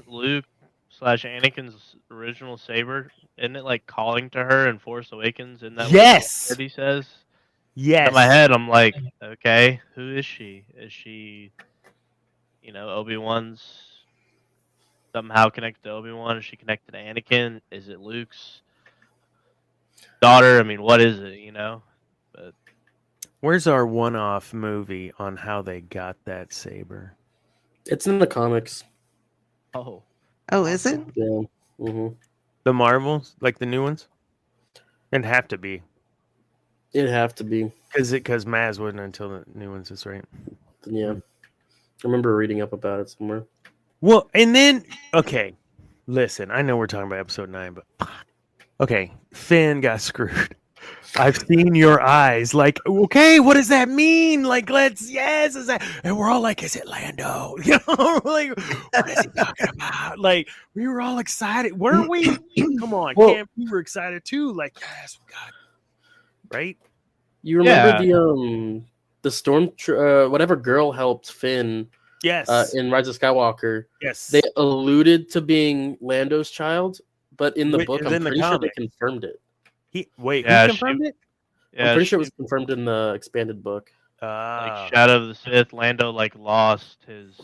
Luke / Anakin's original saber, isn't it like calling to her in Force Awakens? Isn't that Yes. what he says? Yes. In my head, I'm like, okay, who is she? Is she, Obi-Wan's somehow connected to Obi-Wan? Is she connected to Anakin? Is it Luke's daughter? I mean, what is it? But Where's our one-off movie on how they got that saber? It's in the comics. oh, Oh, is it? Yeah. hmm The Marvels, like the new ones? It'd have to be. It'd have to be. Because Maz wasn't until the new ones, that's right. Yeah. I remember reading up about it somewhere. Well, and then, okay, listen, I know we're talking about episode 9, but fuck. Okay, Finn got screwed. I've seen your eyes. Like, okay, what does that mean? Like, yes, is that? And we're all like, is it Lando? You know, like, what is he talking about? Like, we were all excited, weren't we? Come on, Well- Cam, we were excited too. Like, yes, we got it. Right? You remember Yeah. the storm whatever girl helped Finn Yes. in Rise of Skywalker? Yes. They alluded to being Lando's child, but in the Wait, book, in I'm the pretty sure they comic. confirmed it. Who Yeah, confirmed it? yeah. I'm pretty sure it was confirmed in the expanded book. Like Shadow of the Sith, Lando like lost his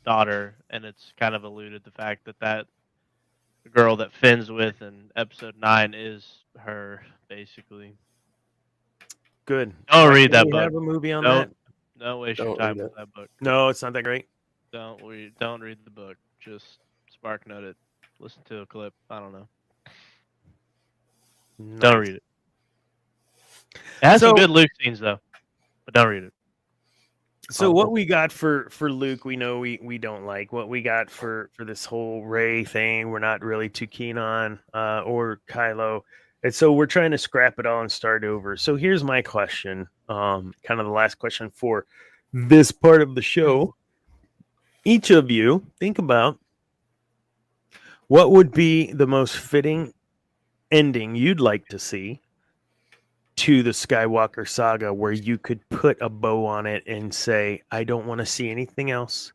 daughter, and it's kind of alluded the fact that girl that Finn's with in Episode 9 is her, basically. Good. Don't read that We book. have a movie on that? Don't waste Don't your time read with that book. No, it's not that great. Don't read the book. Just spark note it. Listen to a clip. I don't know. Don't read it. It has some So- good Luke scenes though, but don't read it. So what we got for Luke, we know we don't like. What we got for this whole Rey thing, we're not really too keen on, or Kylo, and so we're trying to scrap it all and start over. So here's my question, kind of the last question for this part of the show. Each of you think about what would be the most fitting ending you'd like to see to the Skywalker saga, where you could put a bow on it and say, I don't want to see anything else.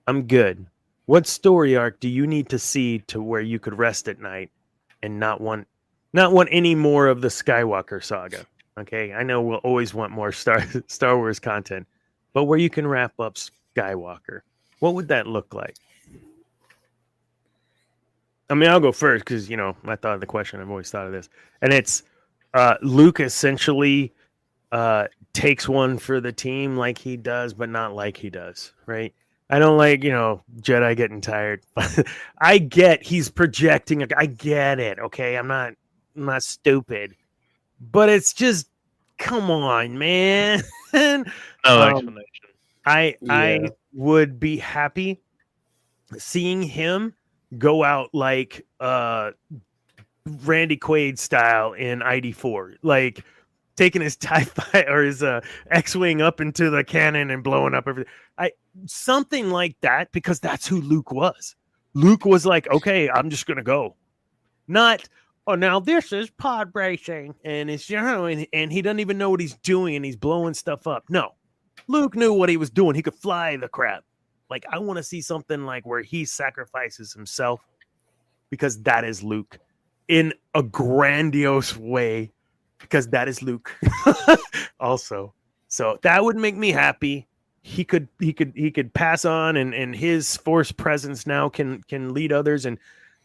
I'm good. What story arc do you need to see to where you could rest at night and not want any more of the Skywalker saga? Okay, I know we'll always want more Star Wars content, but where you can wrap up Skywalker, what would that look like? I mean, I'll go first because, I thought of the question. I've always thought of this. And it's Luke essentially takes one for the team like he does, but not like he does, right? I don't like, Jedi getting tired. I get he's projecting. I get it, okay? I'm not stupid. But it's just, come on, man. No explanation. I would be happy seeing him go out like Randy Quaid style in ID4, like taking his TIE fighter or his X-wing up into the cannon and blowing up everything. Something like that, because that's who Luke was. Luke was like, okay, I'm just gonna go. Not, oh, now this is pod racing, and it's and he doesn't even know what he's doing, and he's blowing stuff up. No, Luke knew what he was doing. He could fly the crap. Like, I want to see something like where he sacrifices himself, because that is Luke in a grandiose way, because that is Luke also. So that would make me happy. He could pass on, and his force presence now can lead others. And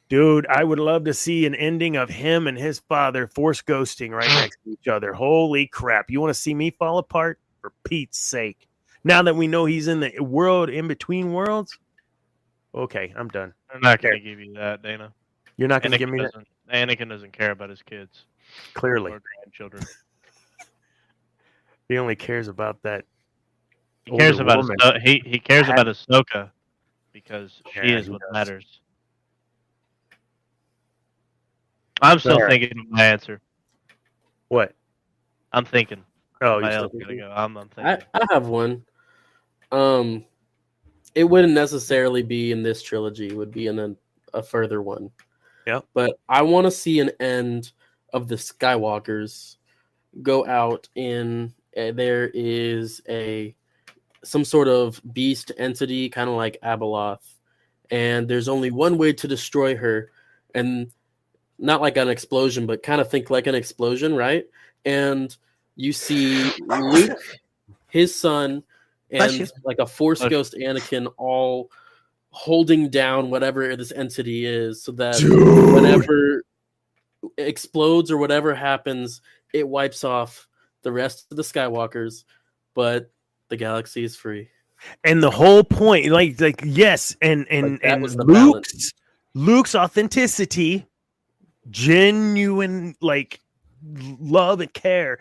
dude, I would love to see an ending of him and his father force ghosting right next to each other. Holy crap. You want to see me fall apart? For Pete's sake. Now that we know he's in the world in between worlds. Okay, I'm done. I'm not gonna give you that, Dana. You're not going to give me that? Anakin doesn't care about his kids Clearly. or grandchildren. He only cares about that. He cares older about woman. he cares about Ahsoka because she Yeah, is he what does. matters. I'm still All right. thinking of my answer. What? I'm thinking. Oh, Somebody you're else still gotta thinking? go. I'm thinking. I have one. It wouldn't necessarily be in this trilogy. It would be in a further one. Yep. But I want to see an end of the Skywalkers go out in there is some sort of beast entity, kind of like Abeloth, and there's only one way to destroy her, and not like an explosion, but kind of think like an explosion, right? And you see Luke, his son, Bless you. and like a Force ghost Anakin all holding down whatever this entity is, so that whenever explodes or whatever happens, it wipes off the rest of the Skywalkers, but the galaxy is free. And the whole point, like yes, and Like, that was the Luke's authenticity, genuine like love and care,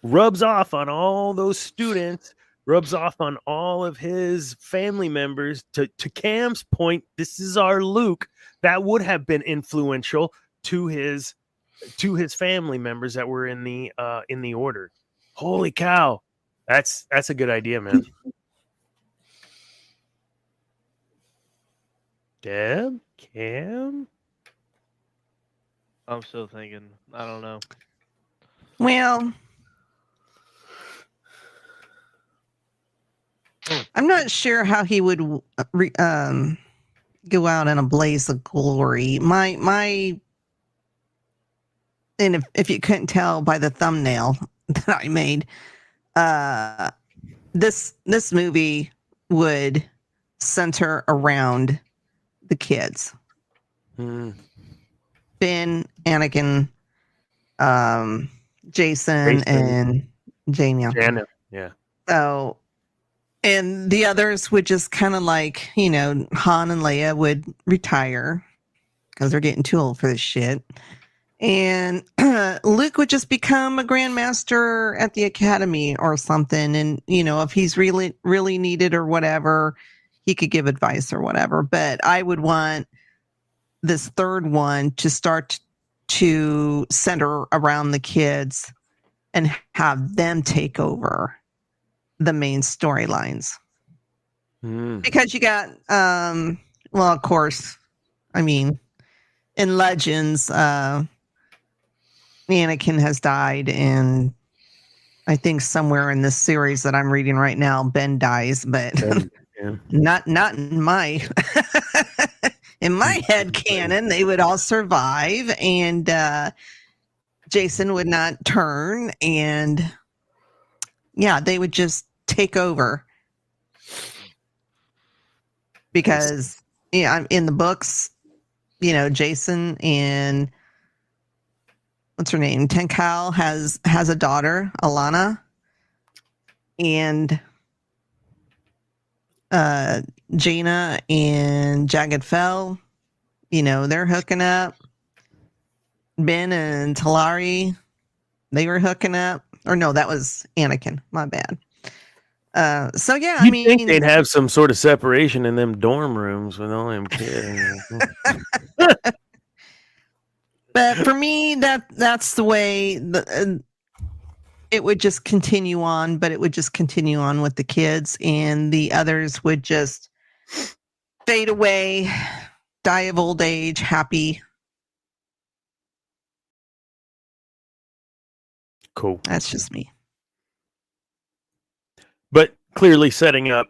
rubs off on all those students, rubs off on all of his family members. To Cam's point, this is our Luke that would have been influential to his family members that were in the order. Holy cow. That's a good idea, man. Deb, Cam, I'm still thinking. I don't know. Well, I'm not sure how he would go out in a blaze of glory. And if you couldn't tell by the thumbnail that I made, this movie would center around the kids. Hmm. Finn, Anakin, Jason, and Jania. Jana, yeah. So, and the others would just kind of like, Han and Leia would retire because they're getting too old for this shit. And Luke would just become a grandmaster at the academy or something. And, if he's really, really needed or whatever, he could give advice or whatever. But I would want this third one to start to center around the kids and have them take over the main storylines. Because you got, well, of course, I mean, in Legends, Anakin has died, and I think somewhere in this series that I'm reading right now, Ben dies, but not in my in my head canon. They would all survive, and Jason would not turn, and yeah, they would just take over because I'm in the books. Jason and what's her name? Tenkal has a daughter, Alana, and Jaina and Jagged Fell. They're hooking up. Ben and Talari, they were hooking up. Or no, that was Anakin. My bad. So yeah, I mean, think they'd have some sort of separation in them dorm rooms with all them kids. But for me, that's the way it would just continue on. But it would just continue on with the kids, and the others would just fade away, die of old age, happy. Cool. That's just me. But clearly setting up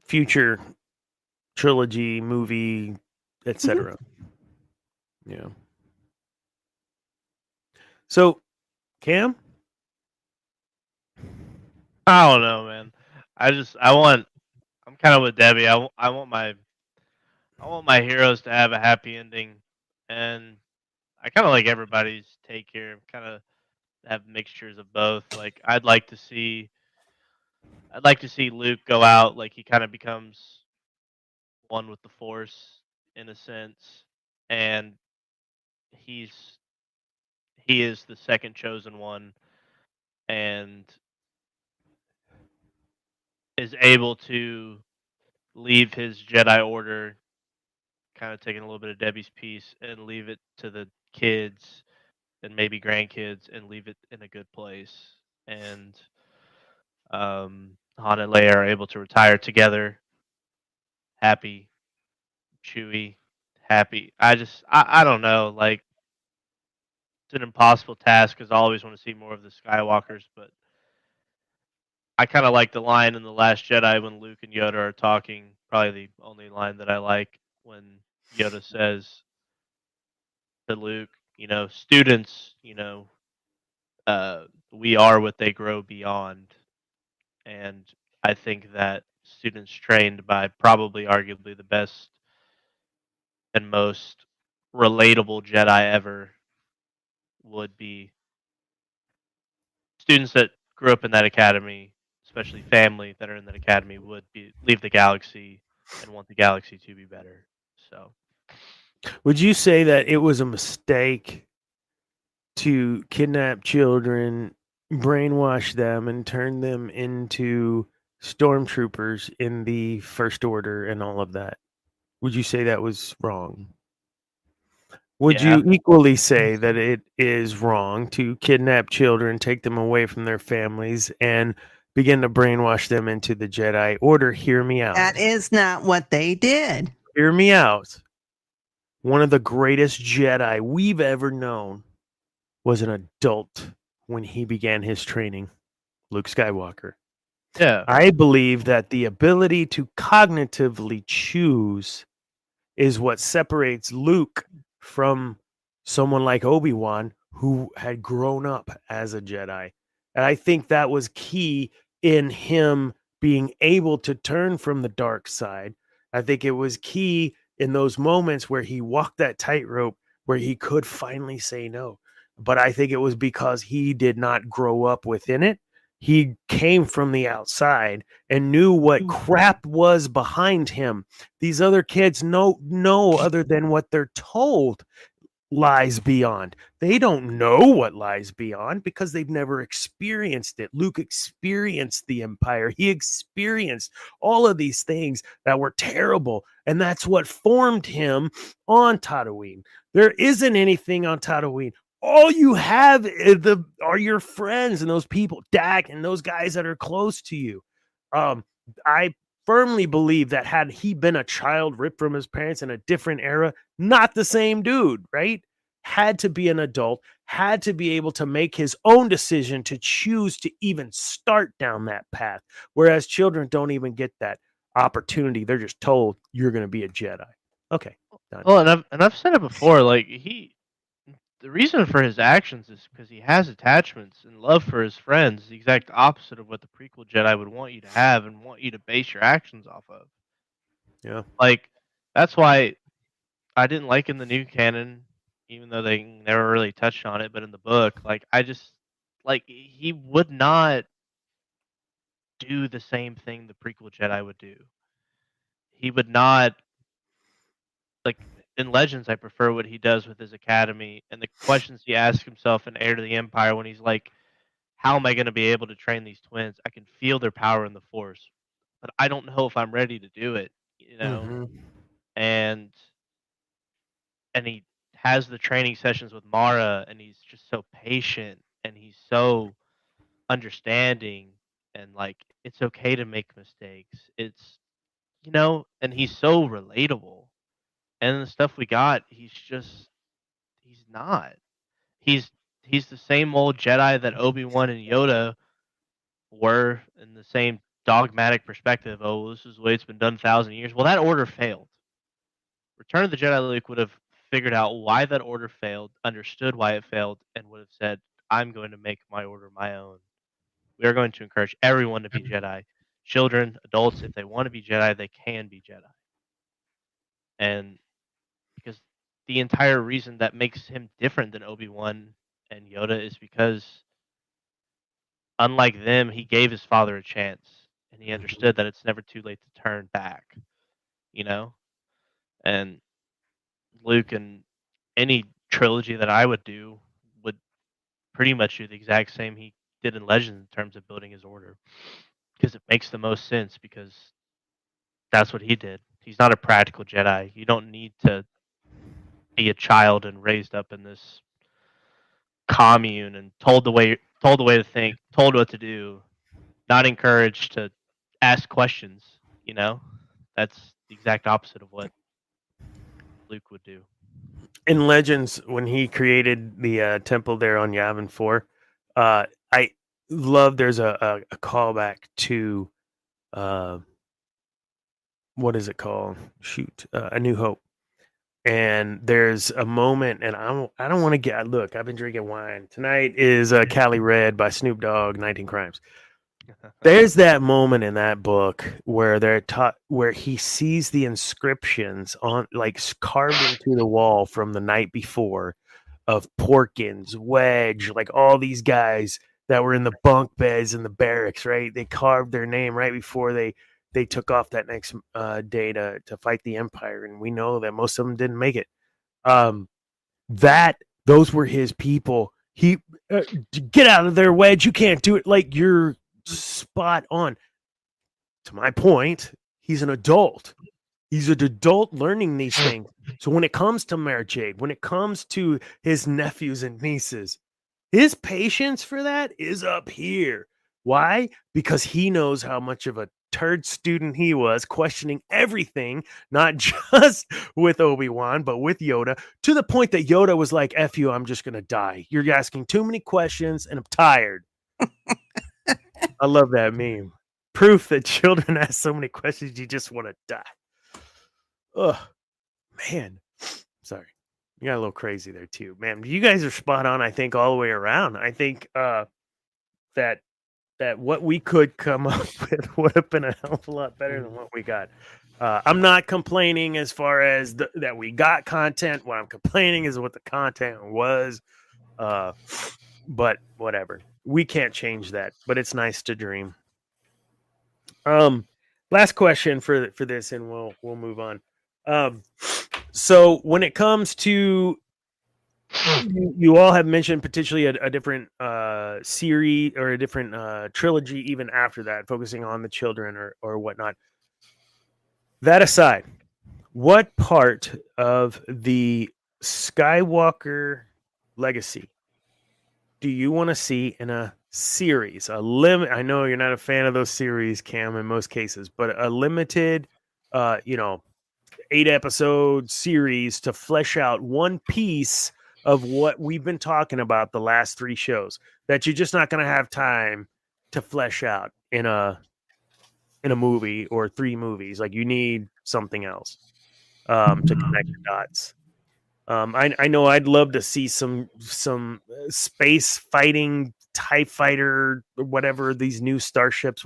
future trilogy, movie, etc. Yeah. So, Cam? I don't know, man. I'm kind of with Debbie. I want my heroes to have a happy ending, and I kind of like everybody's take here. Kind of have mixtures of both. Like I'd like to see Luke go out like he kind of becomes one with the Force in a sense, and he is the second chosen one and is able to leave his Jedi Order, kind of taking a little bit of Debbie's piece, and leave it to the kids and maybe grandkids, and leave it in a good place. And Han and Leia are able to retire together, happy. Chewie, happy. I don't know. Like, it's an impossible task because I always want to see more of the Skywalkers, but I kind of like the line in The Last Jedi when Luke and Yoda are talking. Probably the only line that I like, when Yoda says to Luke, students, we are what they grow beyond. And I think that students trained by probably arguably the best and most relatable Jedi ever would be students that grew up in that academy, especially family that are in that academy, would leave the galaxy and want the galaxy to be better. So Would you say that it was a mistake to kidnap children, brainwash them, and turn them into stormtroopers in the First Order and all of that? Would you say that was wrong? Would yeah, you equally say that it is wrong to kidnap children, take them away from their families, and begin to brainwash them into the Jedi Order? Hear me out. That is not what they did. Hear me out. One of the greatest Jedi we've ever known was an adult when he began his training, Luke Skywalker. yeah, I believe that the ability to cognitively choose is what separates Luke from someone like Obi-Wan, who had grown up as a Jedi. And I think that was key in him being able to turn from the dark side. I think it was key in those moments where he walked that tightrope where he could finally say no. But I think it was because he did not grow up within it. He came from the outside and knew what crap was behind him. These other kids know other than what they're told lies beyond. They don't know what lies beyond because they've never experienced it. Luke experienced the Empire. He experienced all of these things that were terrible, and that's what formed him on Tatooine. There isn't anything on Tatooine. All you have are your friends and those people, Dak, and those guys that are close to you. I firmly believe that had he been a child ripped from his parents in a different era, not the same dude, right? Had to be an adult, had to be able to make his own decision to choose to even start down that path. Whereas children don't even get that opportunity. They're just told you're going to be a Jedi. Okay, done. well, and I've said it before. Like, the reason for his actions is because he has attachments and love for his friends. The exact opposite of what the prequel Jedi would want you to have and want you to base your actions off of. Yeah. Like, that's why I didn't like in the new canon, even though they never really touched on it. But in the book, like, I just, like, he would not do the same thing the prequel Jedi would do. He would not, like, in Legends. I prefer what he does with his academy and the questions he asks himself in Heir to the Empire when he's like, "How am I going to be able to train these twins? I can feel their power in the Force, but I don't know if I'm ready to do it." Mhm. And he has the training sessions with Mara, and he's just so patient, and he's so understanding, and, like, it's okay to make mistakes. It's, and he's so relatable. And the stuff we got, he's not. He's he's the same old Jedi that Obi-Wan and Yoda were, in the same dogmatic perspective. Oh, this is the way it's been done 1,000 years. Well, that order failed. Return of the Jedi Luke would have figured out why that order failed, understood why it failed, and would have said, "I'm going to make my order my own. We are going to encourage everyone to be Jedi. Children, adults, if they want to be Jedi, they can be Jedi." And because the entire reason that makes him different than Obi-Wan and Yoda is because, unlike them, he gave his father a chance, and he understood that it's never too late to turn back, you know? And Luke and any trilogy that I would do would pretty much do the exact same he did in Legends in terms of building his order, because it makes the most sense, because that's what he did. He's not a practical Jedi. You don't need to be a child and raised up in this commune and told the way to think, told what to do, not encouraged to ask questions. You know, that's the exact opposite of what Luke would do. In Legends, when he created the temple there on Yavin 4, I love there's a callback to what is it called? Shoot, A New Hope. And there's a moment, and I don't want to get look. I've been drinking wine tonight. Is Cali Red by Snoop Dogg, 19 Crimes. There's that moment in that book where where he sees the inscriptions on like carved into the wall from the night before of Porkins, Wedge, like all these guys that were in the bunk beds in the barracks, right? They carved their name right before they took off that next day to fight the Empire, and we know that most of them didn't make it. Those were his people. He get out of there, Wedge. You can't do it. Like, you're spot on. To my point, he's an adult. He's an adult learning these things. So when it comes to Mara Jade, when it comes to his nephews and nieces, his patience for that is up here. Why? Because he knows how much of a turd student he was, questioning everything, not just with Obi-Wan, but with Yoda, to the point that Yoda was like, F you, I'm just going to die. You're asking too many questions, and I'm tired. I love that meme. Proof that children ask so many questions, you just want to die. Oh, man. Sorry. You got a little crazy there, too. Man, you guys are spot on, I think, all the way around. I think that what we could come up with would have been a hell of a lot better than what we got. I'm not complaining as far as that we got content. What I'm complaining is what the content was. But whatever. We can't change that, but it's nice to dream. Last question for this, and we'll move on. So when it comes to, you all have mentioned potentially a different series or a different trilogy even after that, focusing on the children or whatnot. That aside, what part of the Skywalker legacy do you want to see in a series? I know you're not a fan of those series, Cam, in most cases, but a limited, 8-episode series to flesh out one piece of what we've been talking about the last 3 shows that you're just not going to have time to flesh out in a movie or 3 movies. Like, you need something else to connect the dots. I know I'd love to see some space fighting, TIE fighter, whatever, these new starships.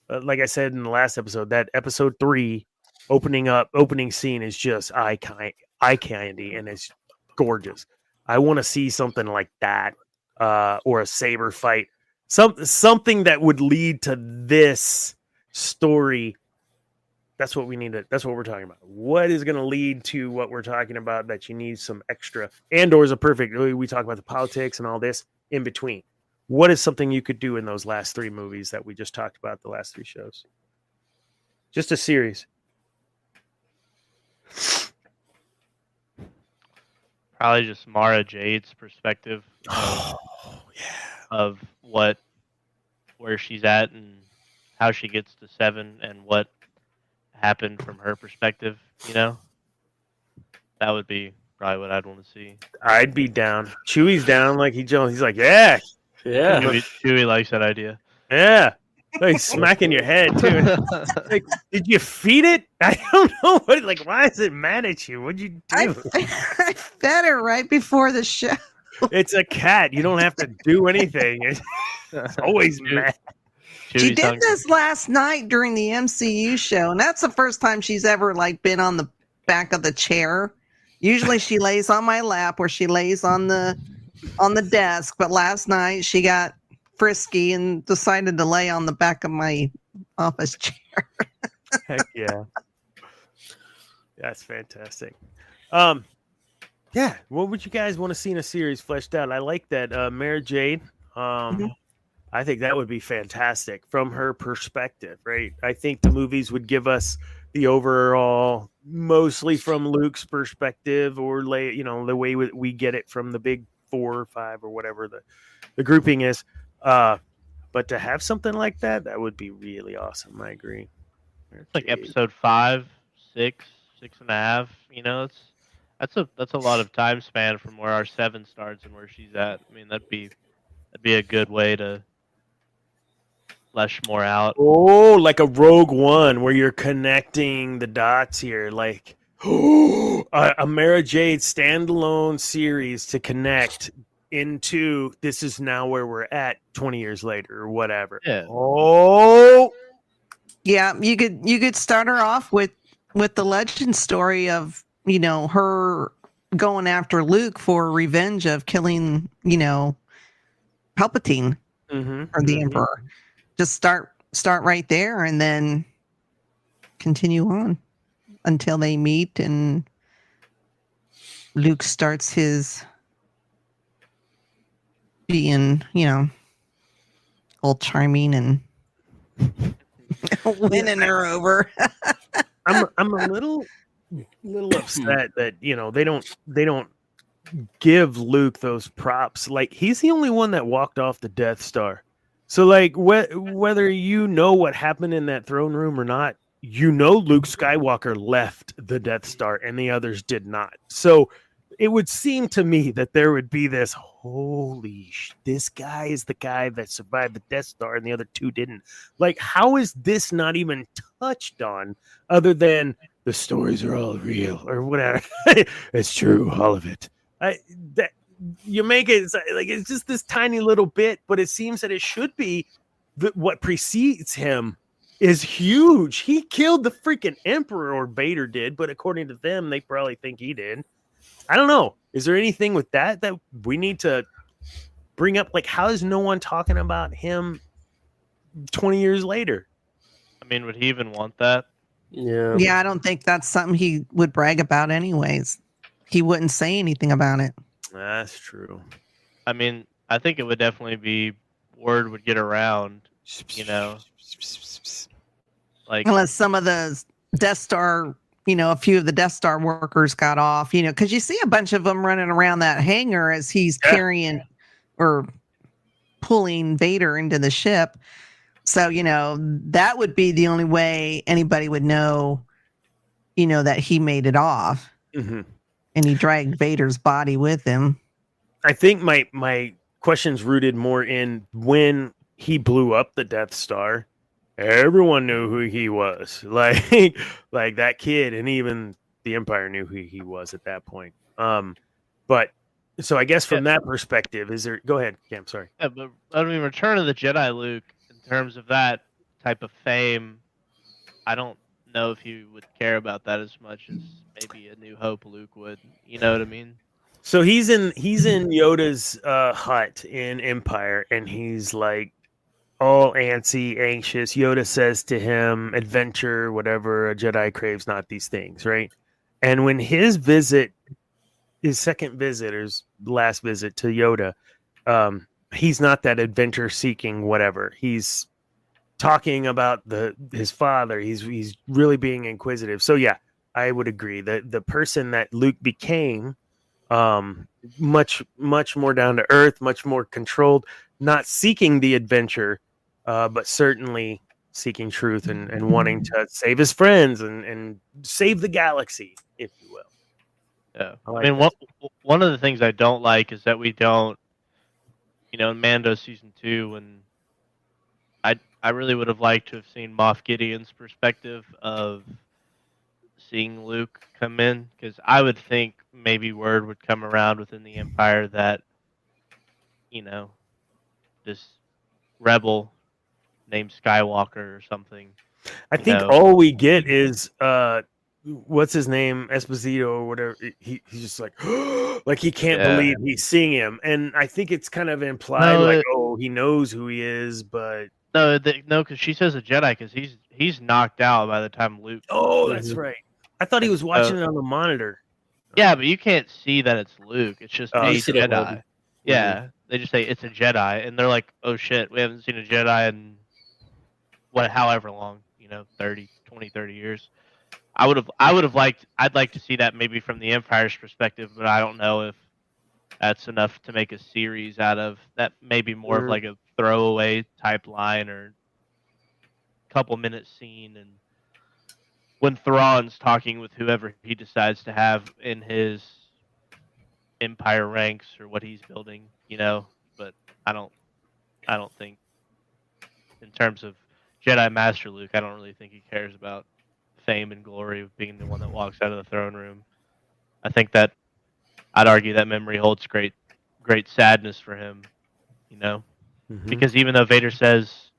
Like I said in the last episode, that episode 3 opening scene is just eye candy, and it's gorgeous. I want to see something like that, or a saber fight, something that would lead to this story. That's what we need. That's what we're talking about. What is going to lead to what we're talking about that you need some extra? Andor is a perfect. We talk about the politics and all this in between. What is something you could do in those last 3 movies that we just talked about, the last 3 shows? Just a series. Probably just Mara Jade's perspective of where she's at and how she gets to 7 and what happened from her perspective. That would be probably what I'd want to see. I'd be down. Chewie's down, like he's like, yeah. Chewie likes that idea. Yeah. Like smacking your head too. Like, did you feed it? I don't know. Why is it mad at you? What'd you do? I fed her right before the show. It's a cat. You don't have to do anything. It's always mad. She did this last night during the MCU show, and that's the first time she's ever been on the back of the chair. Usually she lays on my lap or she lays on the desk, but last night she got frisky and decided to lay on the back of my office chair. Heck yeah. That's fantastic. Yeah, what would you guys want to see in a series fleshed out? I like that Mara Jade. Mhm. I think that would be fantastic from her perspective, right? I think the movies would give us the overall, mostly from Luke's perspective, or the way we get it from the big 4 or 5 or whatever the grouping is. But to have something like that, that would be really awesome. I agree. It's like episode 5, 6, 6.5. That's a lot of time span from where our 7 starts and where she's at. I mean, that'd be a good way to flesh more out. Oh, like a Rogue One where you're connecting the dots here, like a Mara Jade standalone series to connect into this is now where we're at 20 years later or whatever. Yeah. Oh, Yeah, you could start her off with the legend story of, her going after Luke for revenge of killing, Palpatine or the Emperor. Just start right there and then continue on until they meet and Luke starts his being, all charming and winning her over. I'm a little upset that they don't give Luke those props. Like he's the only one that walked off the Death Star. So like whether you know what happened in that throne room or not, Luke Skywalker left the Death Star and the others did not. So it would seem to me that there would be this this guy is the guy that survived the Death Star and the other 2 didn't. Like how is this not even touched on other than the stories are all real or whatever? It's true, all of it. You make it like it's just this tiny little bit, but it seems that it should be what precedes him is huge. He killed the freaking Emperor, or Vader did, but according to them, they probably think he did. I don't know. Is there anything with that we need to bring up? Like, how is no one talking about him 20 years later? I mean, would he even want that? Yeah. Yeah, I don't think that's something he would brag about anyways. He wouldn't say anything about it. That's true. I mean, I think it would definitely be word would get around, like Unless some of the Death Star, a few of the Death Star workers got off, because you see a bunch of them running around that hangar as he's carrying or pulling Vader into the ship. So, that would be the only way anybody would know, that he made it off. Mm-hmm. And he dragged Vader's body with him. I think my question's rooted more in when he blew up the Death Star. Everyone knew who he was, like that kid, and even the Empire knew who he was at that point. But so I guess from that perspective, is there? Go ahead, Cam. Sorry. Yeah, but I mean, Return of the Jedi Luke, in terms of that type of fame, I don't know if you would care about that as much as maybe a New Hope Luke would. You know what I mean? So he's in Yoda's hut in Empire, and he's like all antsy, anxious. Yoda says to him, "Adventure, whatever a Jedi craves, not these things." Right? And when his second visit, or his last visit to Yoda, he's not that adventure-seeking whatever. He's talking about his father. He's really being inquisitive. So yeah, I would agree that the person that Luke became, much more down to earth, much more controlled, not seeking the adventure, but certainly seeking truth and wanting to save his friends and save the galaxy, if you will. Yeah, I like I mean, one of the things I don't like is that we don't, in Mando season 2, when I really would have liked to have seen Moff Gideon's perspective of seeing Luke come in, because I would think maybe word would come around within the Empire that, this rebel named Skywalker or something. I think all we get is what's his name, Esposito or whatever. He's just like like he can't believe he's seeing him, and I think it's kind of implied he knows who he is, but no, because she says a Jedi, because he's knocked out by the time Luke. Oh, that's right. I thought he was watching it on the monitor. Yeah, but you can't see that it's Luke. It's just Oh, a You see the Jedi. hood. Yeah, they just say it's a Jedi, and they're like, "Oh shit, we haven't seen a Jedi in however long, 30, 20, 30 years." I'd like to see that maybe from the Empire's perspective, but I don't know if that's enough to make a series out of. That may be more of like a throwaway type line or couple minute scene, and when Thrawn's talking with whoever he decides to have in his Empire ranks or what he's building, but I don't think in terms of Jedi Master Luke, I don't really think he cares about fame and glory of being the one that walks out of the throne room. I think that I'd argue that memory holds great sadness for him, Mhm. because even though Vader says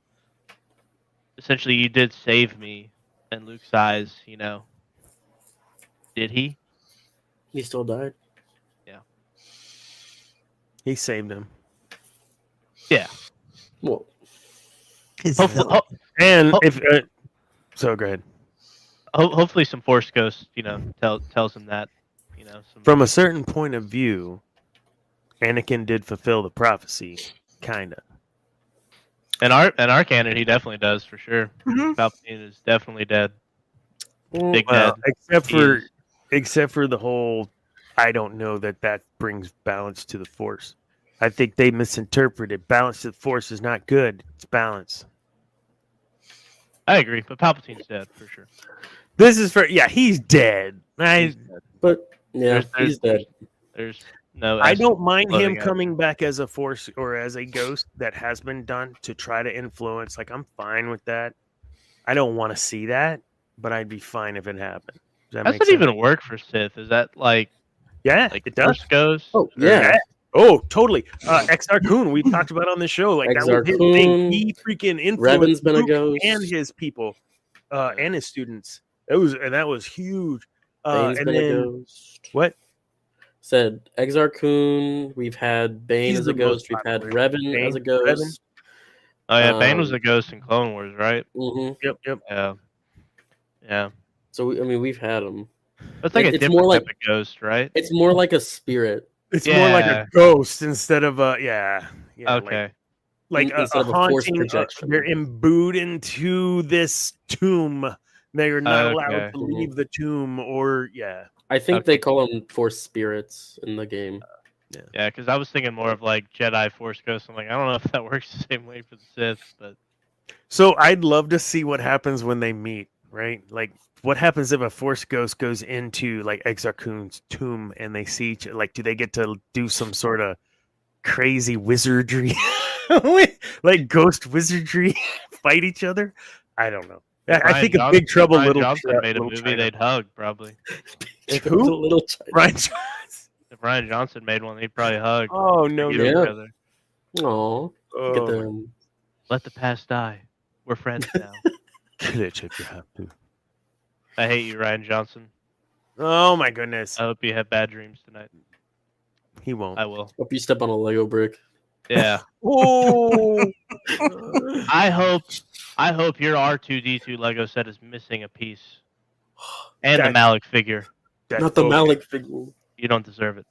essentially you did save me, and Luke's eyes, did he? He still died. He saved him. Yeah. Well, His Hopefully, villain. And Oh. if so, go ahead. hopefully some Force Ghost, tells him that, From a certain point of view, Anakin did fulfill the prophecy, kinda. in our canon, he definitely does for sure. Mhm. Palpatine is definitely dead. mm, Big Well, dead. except for the whole, I don't know that brings balance to the Force. I think they misinterpreted balance to the Force is not good. It's balance. I agree, but Palpatine's dead for sure. This is he's dead. He's dead. but yeah, There's- he's dead. There's no. I don't essence mind him floating out. coming back as a Force or as a ghost that has been done to try to influence. Like, I'm fine with that. I don't want to see that, but I'd be fine if it happened. Does that How make does it sense? even work for Sith? Is that like It does. Force Ghost? Oh Or- yeah, Oh, totally. Exar Kun, we've talked about on the show. Like, that was Exar his Kun, thing. He freaking influenced Revan's been a Luke ghost. and his people, Yeah. and his students. That was huge. Bane's And been a then ghost. what? Said Exar Kun. We've had Bane He's as a the most ghost. We've had popular. Revan Bane, as a ghost. Oh yeah, Bane was Um, a ghost in Clone Wars, right? Yep. Yeah. Yeah. So we've had them. That's like a It's different more like- type of ghost, right? It's more like a spirit. It's more like Yeah. a ghost instead of a Okay. like a Instead of a force haunting. projection. They're imbued into this tomb. They are not allowed Okay. to leave the tomb, or I think Okay. they call them force spirits in the game. Yeah, because I was thinking more of like Jedi Force Ghost. I'm like, I don't know if that works the same way for the Sith, but So I'd love to see what happens when they meet, right? Like, what happens if a Force ghost goes into like Exar Kun's tomb and they see each? Like, do they get to do some sort of crazy wizardry, like ghost wizardry, fight each other? I don't know. I Ryan think of Johnson- Big Trouble, Ryan Little Johnson Chi- made a Little movie, China. they'd hug probably. If The who? little China. Ryan Johnson. If Ryan Johnson made one, they'd probably hug. Oh no, forgive no. Yeah. each other. Aw, look at Oh, them. Let the past die. We're friends now. kill it if you have to. I hate you, Ryan Johnson. Oh my goodness, I hope you have bad dreams tonight. he won't. I will. Hope you step on a Lego brick. Yeah. Oh. I hope your R2D2 Lego set is missing a piece. And the That- Malik figure. Not the Malik figure. You don't deserve it.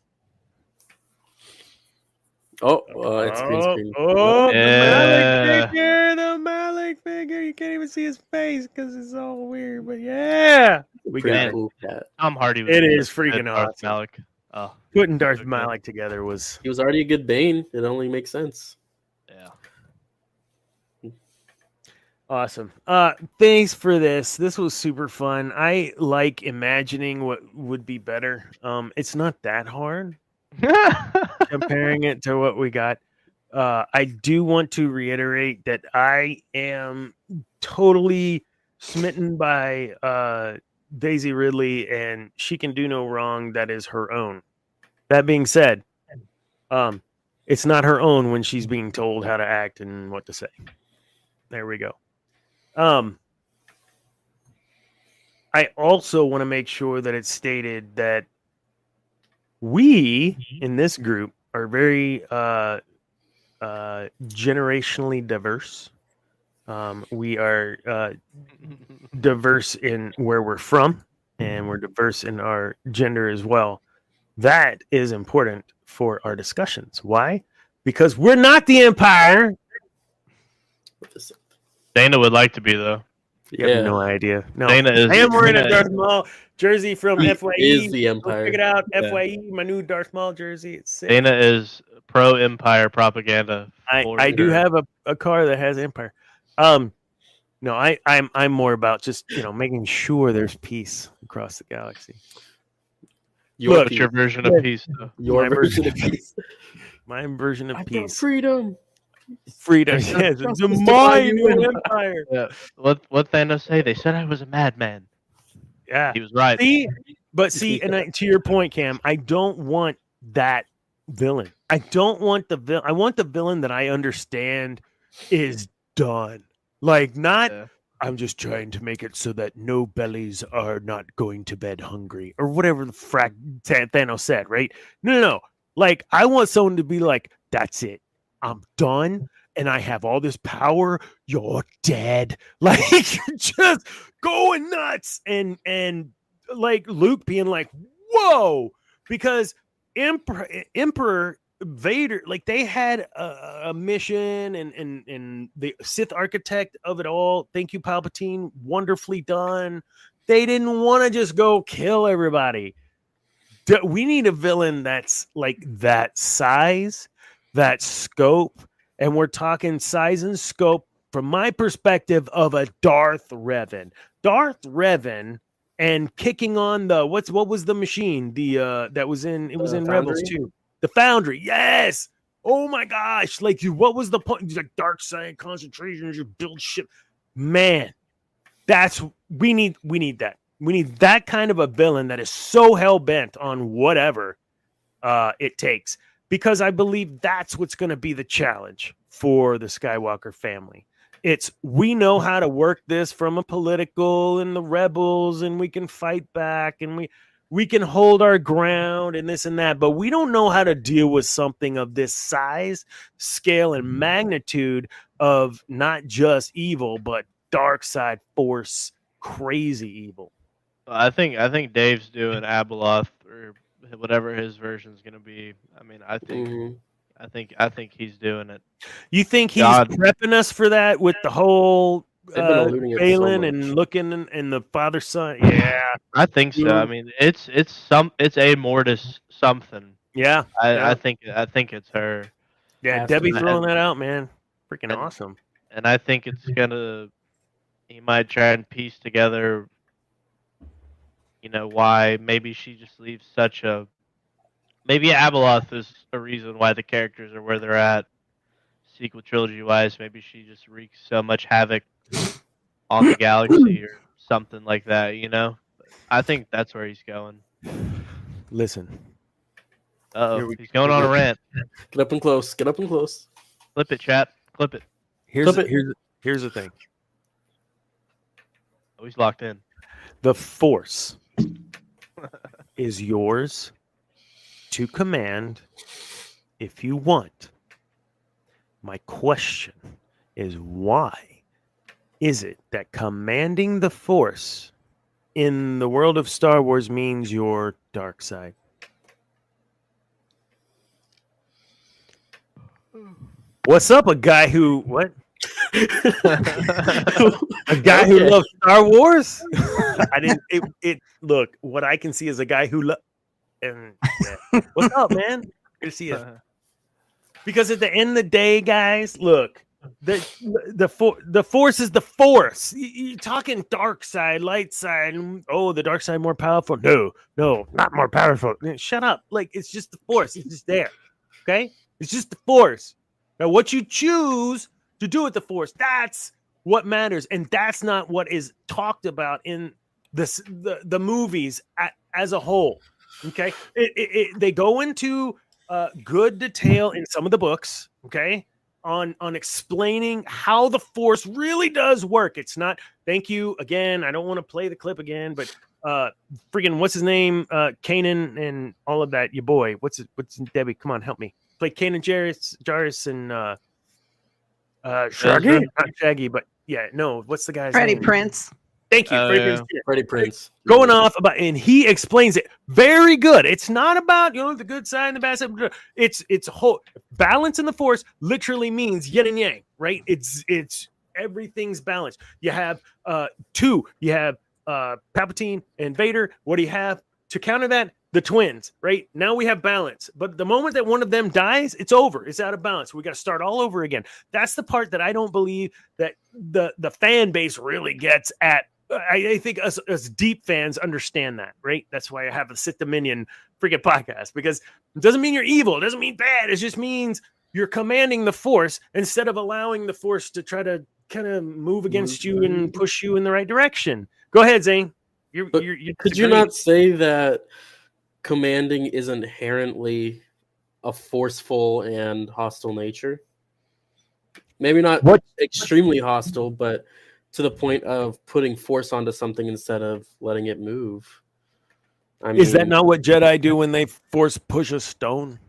Oh, it's green screen. Oh, Yeah. the Malik figure. You can't even see his face because it's all weird. But yeah, we Pretty got it. cool cat. Tom Hardy was It the is best freaking Darth awesome. Malik. Oh, Putting Darth Okay. Malik together was He was already a good Bane. It only makes sense. yeah. awesome. Thanks for this. This was super fun. I like imagining what would be better. It's not that hard comparing it to what we got. I do want to reiterate that I am totally smitten by Daisy Ridley, and she can do no wrong that is her own. That being said, it's not her own when she's being told how to act and what to say. There we go. I also want to make sure that it's stated that we in this group are very generationally diverse. We are diverse in where we're from, and we're diverse in our gender as well. That is important for our discussions. Why? Because we're not the Empire. Dana would like to be though. You have no idea. No, Dana is. I am wearing a Dana- Darth Maul jersey from He FYE. is the Go Empire. check it out. Yeah. FYE, my new Darth Maul jersey. It's sick. Dana is pro Empire propaganda. I do have a car that has Empire. No, I'm more about just making sure there's peace across the galaxy. What's your version of peace? Though? Your My version of peace. My version of I brought peace. freedom. Freedom. Justice Yes, to the find mind you of in- Empire. Yeah. What Thanos say? They said I was a madman. Yeah. He was right. See, to your point, Cam, I don't want that villain. I don't want the villain. I want the villain that I understand is done. Like, not, Yeah. I'm just trying to make it so that no bellies are not going to bed hungry or whatever the Thanos said, right? No. Like, I want someone to be like, that's it. I'm done. And I have all this power. You're dead. Like, just going nuts. And like Luke being like, whoa, because Emperor Vader, like, they had a mission and the Sith architect of it all. Thank you, Palpatine. Wonderfully done. They didn't want to just go kill everybody. We need a villain that's like that size, that scope, and we're talking size and scope from my perspective of a Darth Revan. Darth Revan and kicking on the what was the machine? The that was in Rebels too. The Foundry, yes. Oh my gosh! Like, what was the point? Like, dark side concentration, you build shit. Man, we need that. We need that kind of a villain that is so hell bent on whatever it takes, because I believe that's what's going to be the challenge for the Skywalker family. We know how to work this from a political and the rebels, and we can fight back and we can hold our ground and this and that, but we don't know how to deal with something of this size, scale, and magnitude of not just evil, but dark side force, crazy evil. I think Dave's doing Abeloth or whatever his version's gonna be. I mean, I think he's doing it. You think he's prepping us for that with the whole Balin and looking in the father son? Yeah, I think so. I mean, it's a Mortis something. Yeah, I think it's her. Yeah, Debbie throwing that out, man, freaking awesome. And I think it's he might try and piece together, why maybe she just leaves maybe Abeloth is a reason why the characters are where they're at, sequel trilogy wise. Maybe she just wreaks so much havoc on the galaxy or something like that, I think that's where he's going. Listen. He's going on a rant. Get up and close. Clip it, chat. Clip it. Here's the thing. Oh, he's locked in. The Force is yours to command if you want. My question is, why is it that commanding the Force in the world of Star Wars means your dark side? What's up, a guy who what? A guy who loves Star Wars? I didn't. Look, what I can see is a guy who what's up, man? Good to see you. Because at the end of the day, guys, look, the Force is the Force. You're talking dark side, light side. Oh, the dark side more powerful? No, not more powerful. Shut up! Like, it's just the Force. It's just there. Okay, it's just the Force. Now, what you choose to do with the Force, that's what matters, and that's not what is talked about in the movies as a whole. Okay, they go into good detail in some of the books. Okay, on explaining how the Force really does work. It's not. Thank you again. I don't want to play the clip again, but freaking what's his name? Kanan and all of that. Your boy. What's Debbie? Come on, help me. Play Kanan Jarrus and Shaggy, not Shaggy, but yeah, no. What's the guy's Freddie name? Prince. Thank you, Freddie Prinze yeah. Jr. Freddie Prinze. Going off about, and he explains it very good. It's not about the good side and the bad side. It's a whole balance in the Force. Literally means yin and yang, right? It's everything's balanced. You have two. You have Palpatine and Vader. What do you have to counter that? The twins, right? Now we have balance. But the moment that one of them dies, it's over. It's out of balance. We got to start all over again. That's the part that I don't believe that the fan base really gets at. I think us deep fans understand that, right? That's why I have a Sith Dominion freaking podcast, because it doesn't mean you're evil. It doesn't mean bad. It just means you're commanding the Force instead of allowing the Force to try to kind of move against you and push you in the right direction. Go ahead, Zane. Could you not say that commanding is inherently a forceful and hostile nature? Maybe not extremely hostile, but to the point of putting force onto something instead of letting it move. Is that not what Jedi do when they force push a stone?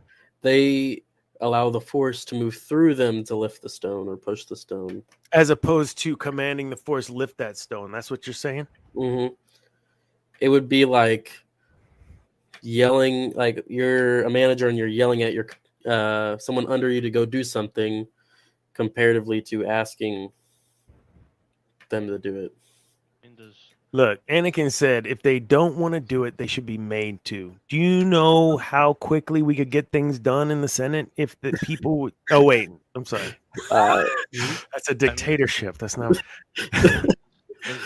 They allow the force to move through them to lift the stone or push the stone. As opposed to commanding the Force lift that stone. That's what you're saying? Mm-hmm. It would be like yelling, like you're a manager and you're yelling at your someone under you to go do something, comparatively to asking them to do it. Look, Anakin said if they don't want to do it, they should be made to. Do you know how quickly we could get things done in the Senate if the people would... Oh, wait. I'm sorry. That's a dictatorship. That's not... Does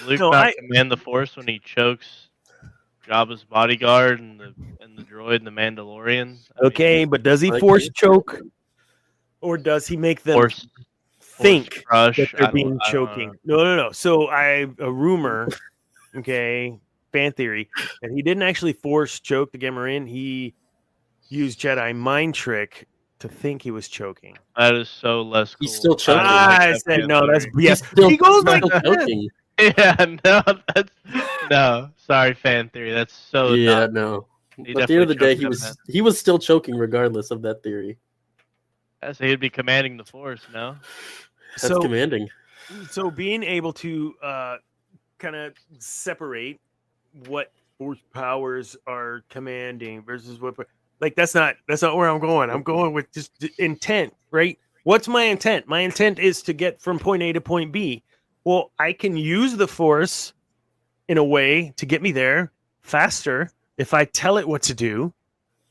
Luke not command the Force when he chokes Jabba's bodyguard and the droid and the Mandalorian? But does he force choke? Or does he make them think that they're being choking? No. So a rumor... Okay, fan theory, and he didn't actually force choke the Gamorrean. He used Jedi mind trick to think he was choking. That is so less cool. He's still choking. I said no. That's he goes like choking. Yeah, no. Sorry, fan theory. That's so. Yeah, no. At the end of the day, he was still choking regardless of that theory. So he'd be commanding the Force, no? That's commanding. So being able to kind of separate what Force powers are commanding versus what, like that's not where I'm going. I'm going with just intent, right? What's my intent? My intent is to get from point A to point B. Well, I can use the Force in a way to get me there faster if I tell it what to do,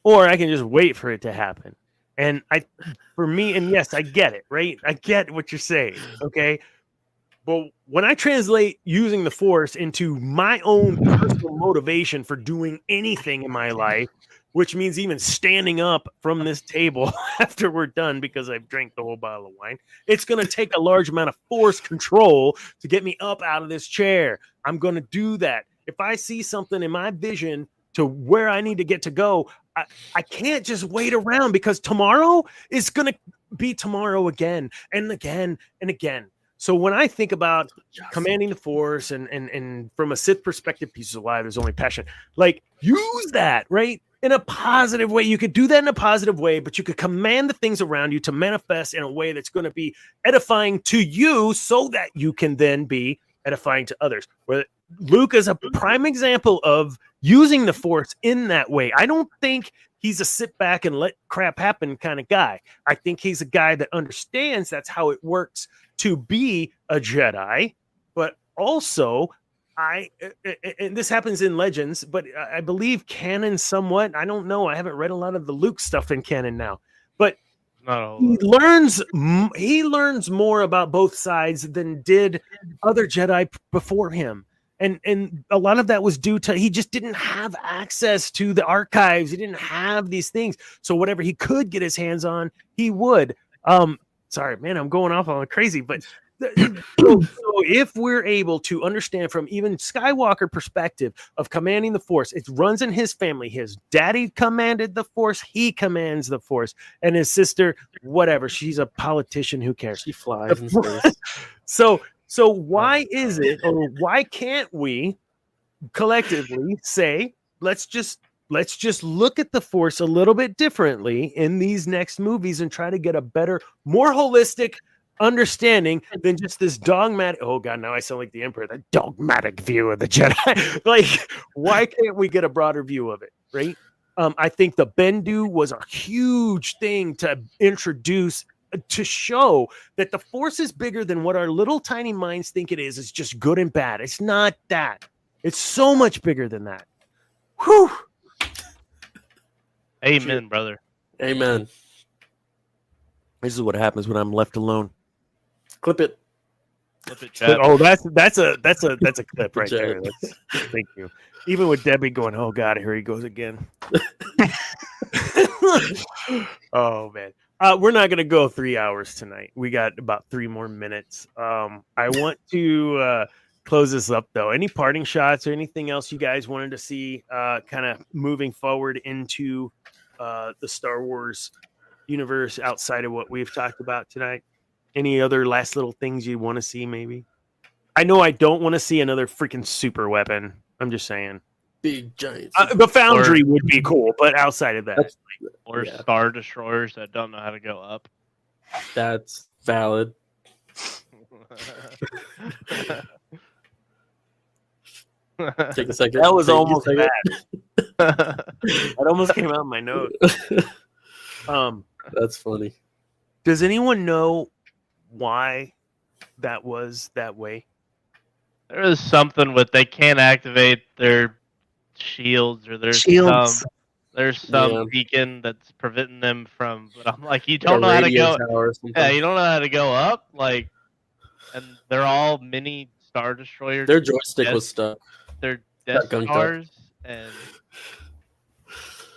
or I can just wait for it to happen. And yes, I get it, right? I get what you're saying, okay? But when I translate using the Force into my own personal motivation for doing anything in my life, which means even standing up from this table after we're done because I've drank the whole bottle of wine, it's going to take a large amount of Force control to get me up out of this chair. I'm going to do that. If I see something in my vision to where I need to get to go, I can't just wait around because tomorrow is going to be tomorrow again and again and again. So when I think about commanding the Force and from a Sith perspective, pieces of life, there's only passion. Like, use that, right? In a positive way. You could do that in a positive way, but you could command the things around you to manifest in a way that's going to be edifying to you so that you can then be edifying to others. Where Luke is a prime example of using the Force in that way. I don't think he's a sit back and let crap happen kind of guy. I think he's a guy that understands that's how it works to be a Jedi, but also and this happens in Legends, but I believe canon somewhat. I don't know. I haven't read a lot of the Luke stuff in canon now, but he learns more about both sides than did other Jedi before him. And a lot of that was due to he just didn't have access to the archives. He didn't have these things. So whatever he could get his hands on, he would. Sorry, man, I'm going off on crazy, but so if we're able to understand from even Skywalker perspective of commanding the Force, it runs in his family. His daddy commanded the Force, he commands the Force, and his sister, whatever, she's a politician, who cares? She flies in space. So why is it, or why can't we collectively say, let's just look at the Force a little bit differently in these next movies and try to get a better, more holistic understanding than just this dogmatic. Oh God, now I sound like the Emperor. The dogmatic view of the Jedi. Like, why can't we get a broader view of it? Right. I think the Bendu was a huge thing to introduce, to show that the Force is bigger than what our little tiny minds think it is. It's just good and bad. It's not that. It's so much bigger than that. Whew. Amen, brother. Amen. This is what happens when I'm left alone. Clip it. Flip it, chat. Oh, that's a clip right there. Jack. Thank you. Even with Debbie going, oh God, here he goes again. Oh man. We're not gonna go 3 hours tonight. We got about 3 more minutes. I want to close this up though. Any parting shots or anything else you guys wanted to see kind of moving forward into the Star Wars universe outside of what we've talked about tonight? Any other last little things you want to see maybe? I know I don't want to see another freaking super weapon. I'm just saying. Big giant. The Foundry would be cool, but outside of that. Or Yeah. Star Destroyers that don't know how to go up. That's valid. Take a second. That was Take a almost second. bad. That almost came out of my nose. That's funny. Does anyone know why that was that way? There is something with they can't activate their shields, or there's Shields. some Yeah. beacon that's preventing them from. But I'm like, you A don't know how to radio go. tower or something. Yeah, you don't know how to go up. Like, and they're all mini Star Destroyers. Their joystick Yes. was stuck. They're Death gunked up. Stars, and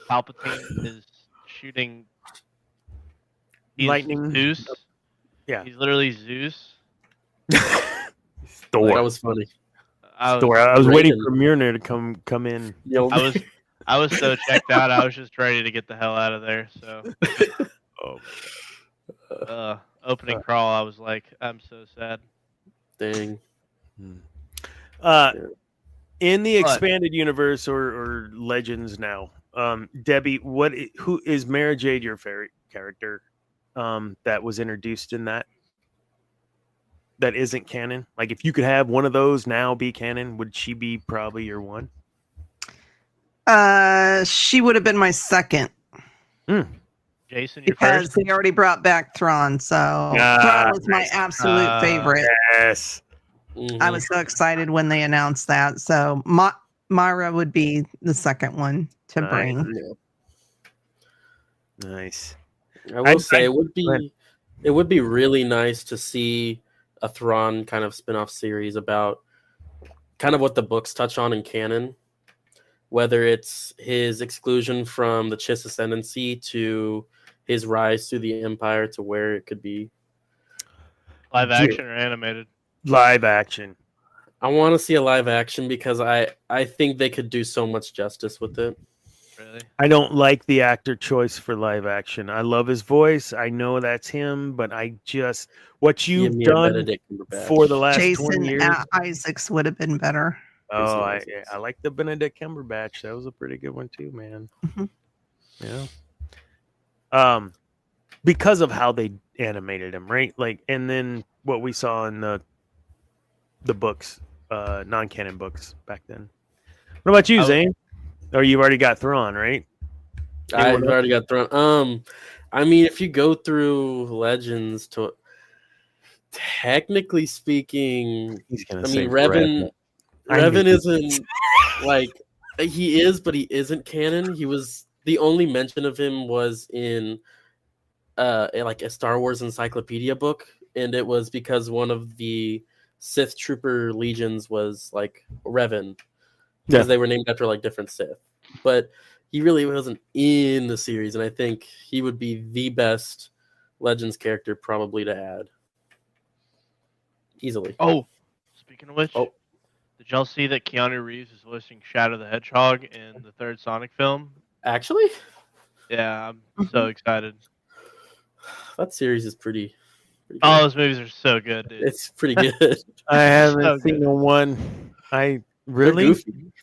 Palpatine is shooting. He's Lightning. Zeus. Yeah. He's literally Zeus. Thor. That was funny. I was, Thor. I was waiting Reagan. for Mjolnir to come in. I was so checked out. I was just ready to get the hell out of there. So, opening crawl, I was like, I'm so sad. Dang. In the expanded universe or Legends now, Debbie, who is Mara Jade your favorite character that was introduced in that isn't canon? Like, if you could have one of those now be canon, would she be probably your one? She would have been my second Jason, your because first. they already brought back Thrawn. So Thrawn was my absolute favorite. Yes. Mhm. I was so excited when they announced that. So Mara would be the second one to Nice. bring. Yeah. Nice. I will say Go ahead. it would be really nice to see a Thrawn kind of spin-off series about kind of what the books touch on in canon, whether it's his exclusion from the Chiss Ascendancy to his rise through the Empire to where it could be. Live action or animated? Live action. I want to see a live action because I think they could do so much justice with it. Really? I don't like the actor choice for live action. I love his voice. I know that's him, but I just what you've Give me a done Benedict Cumberbatch. for the last 20 Jason years. Isaacs would have been better. Oh, I Yes. like the Benedict Cumberbatch. That was a pretty good one too, man. Mhm. Yeah. Because of how they animated him, right? Like, and then what we saw in the books, non-canon books back then. What about you, Zane? Or you've already got Thrawn, right? I've already got thrown. I mean, if you go through Legends, to technically speaking, He's gonna I say mean, Revan isn't like he is, but he isn't canon. He was the only mention of him was in like a Star Wars encyclopedia book, and it was because one of the Sith Trooper legions was like Revan, because they were named after like different Sith. But he really wasn't in the series, and I think he would be the best Legends character probably to add. Easily. Oh, speaking of which, Oh. did y'all see that Keanu Reeves is voicing Shadow the Hedgehog in the third Sonic film? Actually, Yeah, I'm so excited. that series is pretty good. All those movies are so good, dude. It's pretty good. I haven't So seen good. the one. Really?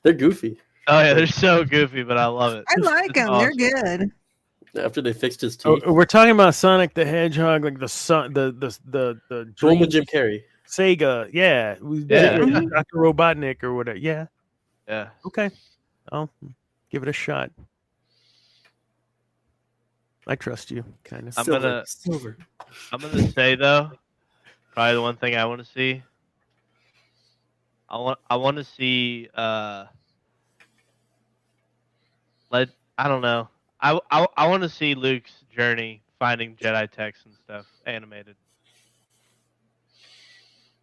They're goofy. Oh yeah, they're so goofy, but I love it. I like It's them. awesome. They're good. After they fixed his teeth. We're talking about Sonic the Hedgehog, like the The one with Jim Carrey. Sega, yeah, Yeah. Dr. Robotnik or whatever. Yeah, Yeah. okay, I'll give it a shot. I trust you, kind of. I'm Silver. gonna say though, probably the one thing I want to see. I want to see I don't know. I want to see Luke's journey finding Jedi texts and stuff animated.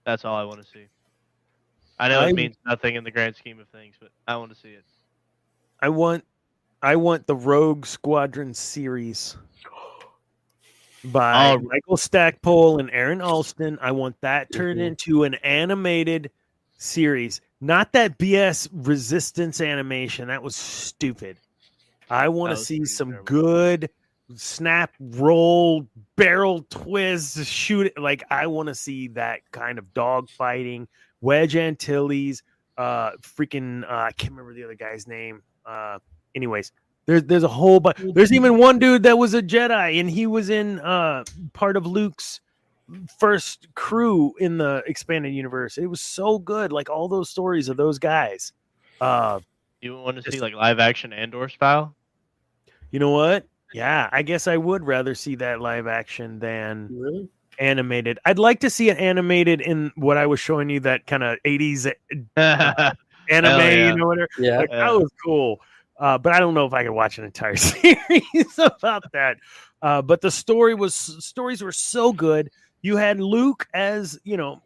That's all I want to see. I know it means nothing in the grand scheme of things, but I want to see it. I want the Rogue Squadron series by Michael Stackpole and Aaron Alston. I want that turned into an animated series, not that BS Resistance animation. That was stupid. I want to see some good snap, roll, barrel twist, shoot it. Like, I want to see that kind of dog fighting. Wedge Antilles, freaking I can't remember the other guy's name. Anyways, there's a whole bunch. There's even one dude that was a Jedi, and he was in part of Luke's first crew in the expanded universe. It was so good. Like, all those stories of those guys. You want to see like live action Andor style? You know what? Yeah, I guess I would rather see that live action than animated. I'd like to see it animated in what I was showing you, that kind of 80s anime, you know, whatever. Yeah, like, that was cool. But I don't know if I could watch an entire series about that. But the stories were so good. You had Luke as, you know,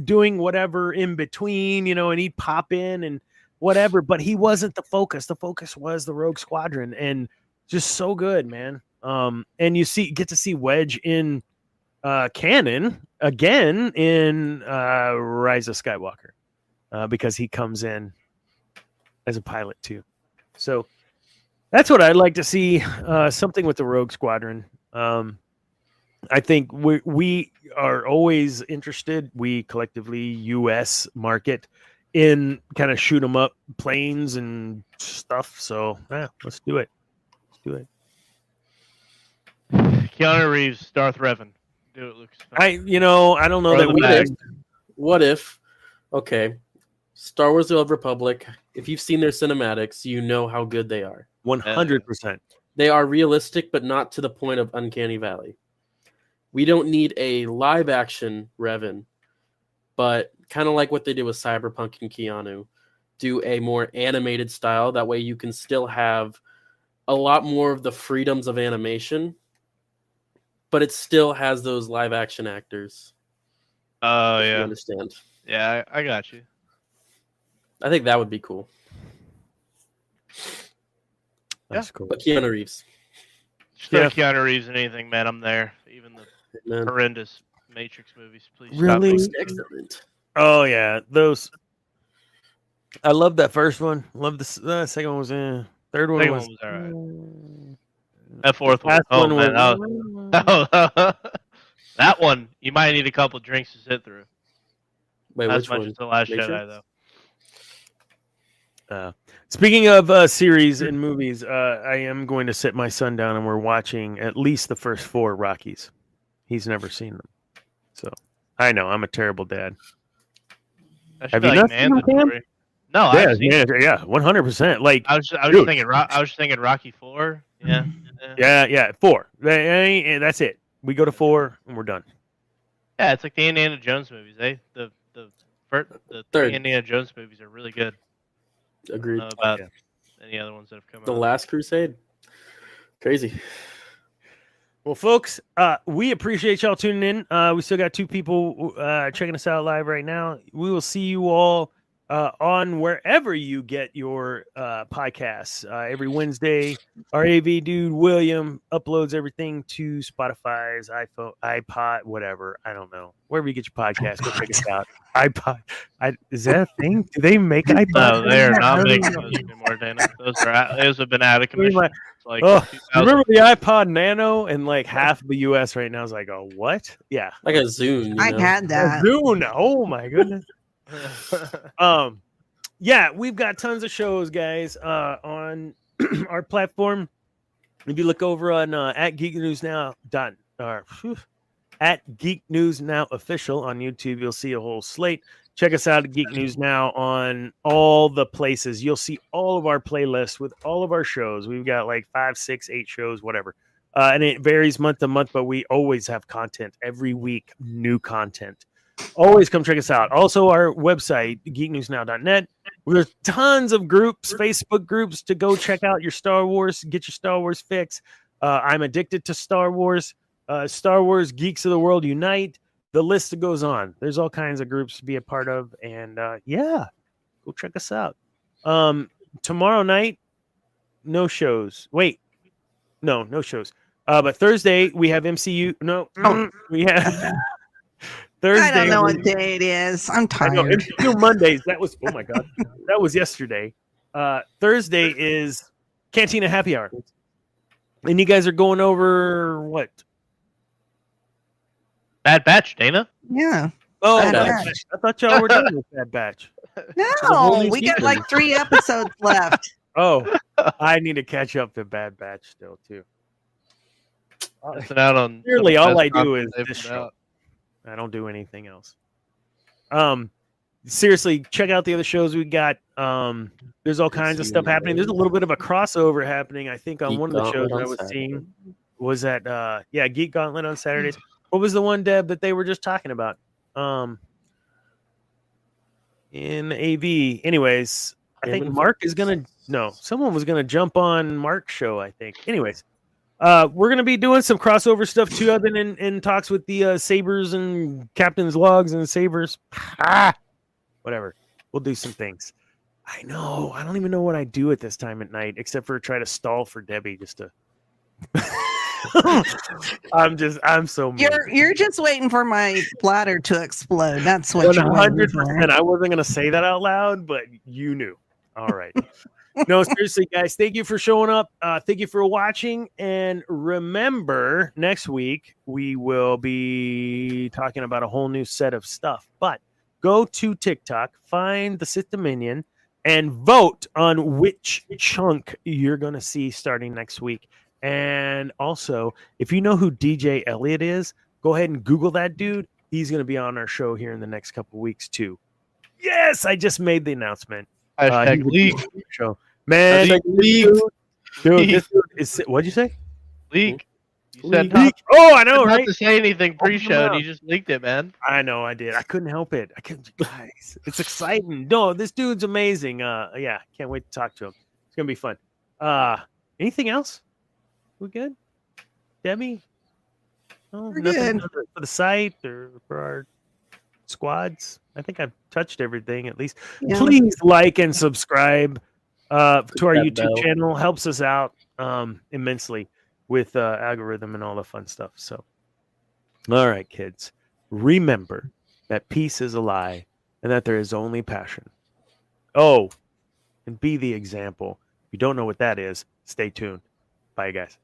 doing whatever in between, you know, and he'd pop in and whatever, but he wasn't the focus. The focus was the Rogue Squadron, and just so good, man. And you get to see Wedge in canon again in Rise of Skywalker, because he comes in as a pilot too. So that's what I'd like to see, something with the Rogue Squadron. I think we are always interested, we collectively U.S. market, in kind of shoot 'em up planes and stuff. So yeah, let's do it. Keanu Reeves, Darth Revan. Do it, Luke. I don't know that What if? Okay, Star Wars: The Old Republic. If you've seen their cinematics, you know how good they are. 100%. They are realistic, but not to the point of Uncanny Valley. We don't need a live action Revan, but kind of like what they did with Cyberpunk and Keanu, do a more animated style. That way you can still have a lot more of the freedoms of animation, but it still has those live action actors. Oh, yeah. You understand? Yeah, I got you. I think that would be cool. That's cool. But Keanu Reeves. Still Keanu Reeves in anything, man. I'm there. Even the horrendous Matrix movies. Please Really? stop. Excellent. Oh yeah, those. I love that first one. Love the second one was in. Third one was all right. That fourth one. Last Oh one man, was. that one you might need a couple drinks to sit through. Wait, Not which as much one? as the Last Matrix? Jedi, though. Speaking of series and movies, I am going to sit my son down and we're watching at least the first 4 Rockies. He's never seen them, so I know I'm a terrible dad. Have you not seen them? No, I've seen it. Yeah, 100%. Like I was just thinking Rocky 4. Yeah. Yeah, 4. That's it. We go to 4 and we're done. Yeah, it's like the Indiana Jones movies. The Third. Indiana Jones movies are really good. Agreed. I don't know about any other ones that have come out. The Last Crusade. Crazy. Well, folks, we appreciate y'all tuning in. We still got 2 people checking us out live right now. We will see you all on wherever you get your podcasts. Every Wednesday, our AV dude, William, uploads everything to Spotify's, iPhone, iPod, whatever. I don't know. Wherever you get your podcast, go check us out. iPod. Is that a thing? Do they make iPods? No, they're not making those anymore, Dana. Those have been out of commission. Like remember the iPod Nano? And like half of the US right now is like, oh, what? Yeah. Like a Zune. I had that. Zune. Oh my goodness. Yeah, we've got tons of shows, guys, on our platform. If you look over on at Geek News Now at Geek News Now Official on YouTube, you'll see a whole slate. Check us out at Geek News Now on all the places. You'll see all of our playlists with all of our shows. We've got like 5, 6, 8 shows, whatever. And it varies month to month, but we always have content every week, new content. Always come check us out. Also, our website, geeknewsnow.net. There's tons of groups, Facebook groups to go check out your Star Wars, get your Star Wars fix. I'm addicted to Star Wars. Star Wars Geeks of the World Unite. The list goes on. There's all kinds of groups to be a part of. And yeah, go check us out. Tomorrow night, no shows. Wait, no shows. But Thursday, we have MCU. No, we have... Thursday, I don't know what day it is. I'm I know, tired. MCU Mondays. That was, oh my God. That was yesterday. Thursday is Cantina Happy Hour. And you guys are going over what? Bad Batch, Dana. Yeah. Oh, Bad Bad Batch. Batch. I thought y'all were done with Bad Batch. whole No, new we got season. like 3 episodes left. Oh, I need to catch up to Bad Batch still, too. Missing out on Clearly, some of the all I best do content is they've this put show. out. I don't do anything else. Seriously, check out the other shows we got. There's all kinds of stuff happening. There's a little bit of a crossover happening, I think, on Geek one of the shows Gauntlet I on was Saturday. seeing. Was that Geek Gauntlet on Saturdays? What was the one, Deb, that they were just talking about? In AV. Anyways, I think Mark is gonna someone was gonna jump on Mark's show, I think. Anyways. We're gonna be doing some crossover stuff too. I've been in talks with the Sabers and Captain's Logs and Sabers. Whatever. We'll do some things. I know. I don't even know what I do at this time at night, except for try to stall for Debbie just to. I'm so mean. You're just waiting for my bladder to explode. That's what you're waiting for. 100%. I wasn't gonna say that out loud, but you knew. All right. No, seriously, guys, thank you for showing up. Thank you for watching. And remember, next week, we will be talking about a whole new set of stuff. But go to TikTok, find the Sith Dominion, and vote on which chunk you're going to see starting next week. And also, if you know who DJ Elliott is, go ahead and Google that dude. He's going to be on our show here in the next couple weeks, too. Yes, I just made the announcement. Hashtag leak. Show. Man, dude, this dude is, what'd you say? Leak. You said Leak. not, Oh, I know, not right? to say anything pre-show, and out. you just leaked it, man. I know, I did. I couldn't help it. I couldn't, guys. It's exciting. No, this dude's amazing. Yeah, can't wait to talk to him. It's gonna be fun. Anything else? We good, Debbie? Oh, We're nothing good. for the site or for our squads. I think I've touched everything at least. Yeah. Please like and subscribe to our that YouTube bell. channel. Helps us out immensely with algorithm and all the fun stuff. So, all right, kids, remember that peace is a lie and that there is only passion. Oh, and be the example. If you don't know what that is, stay tuned. Bye, guys.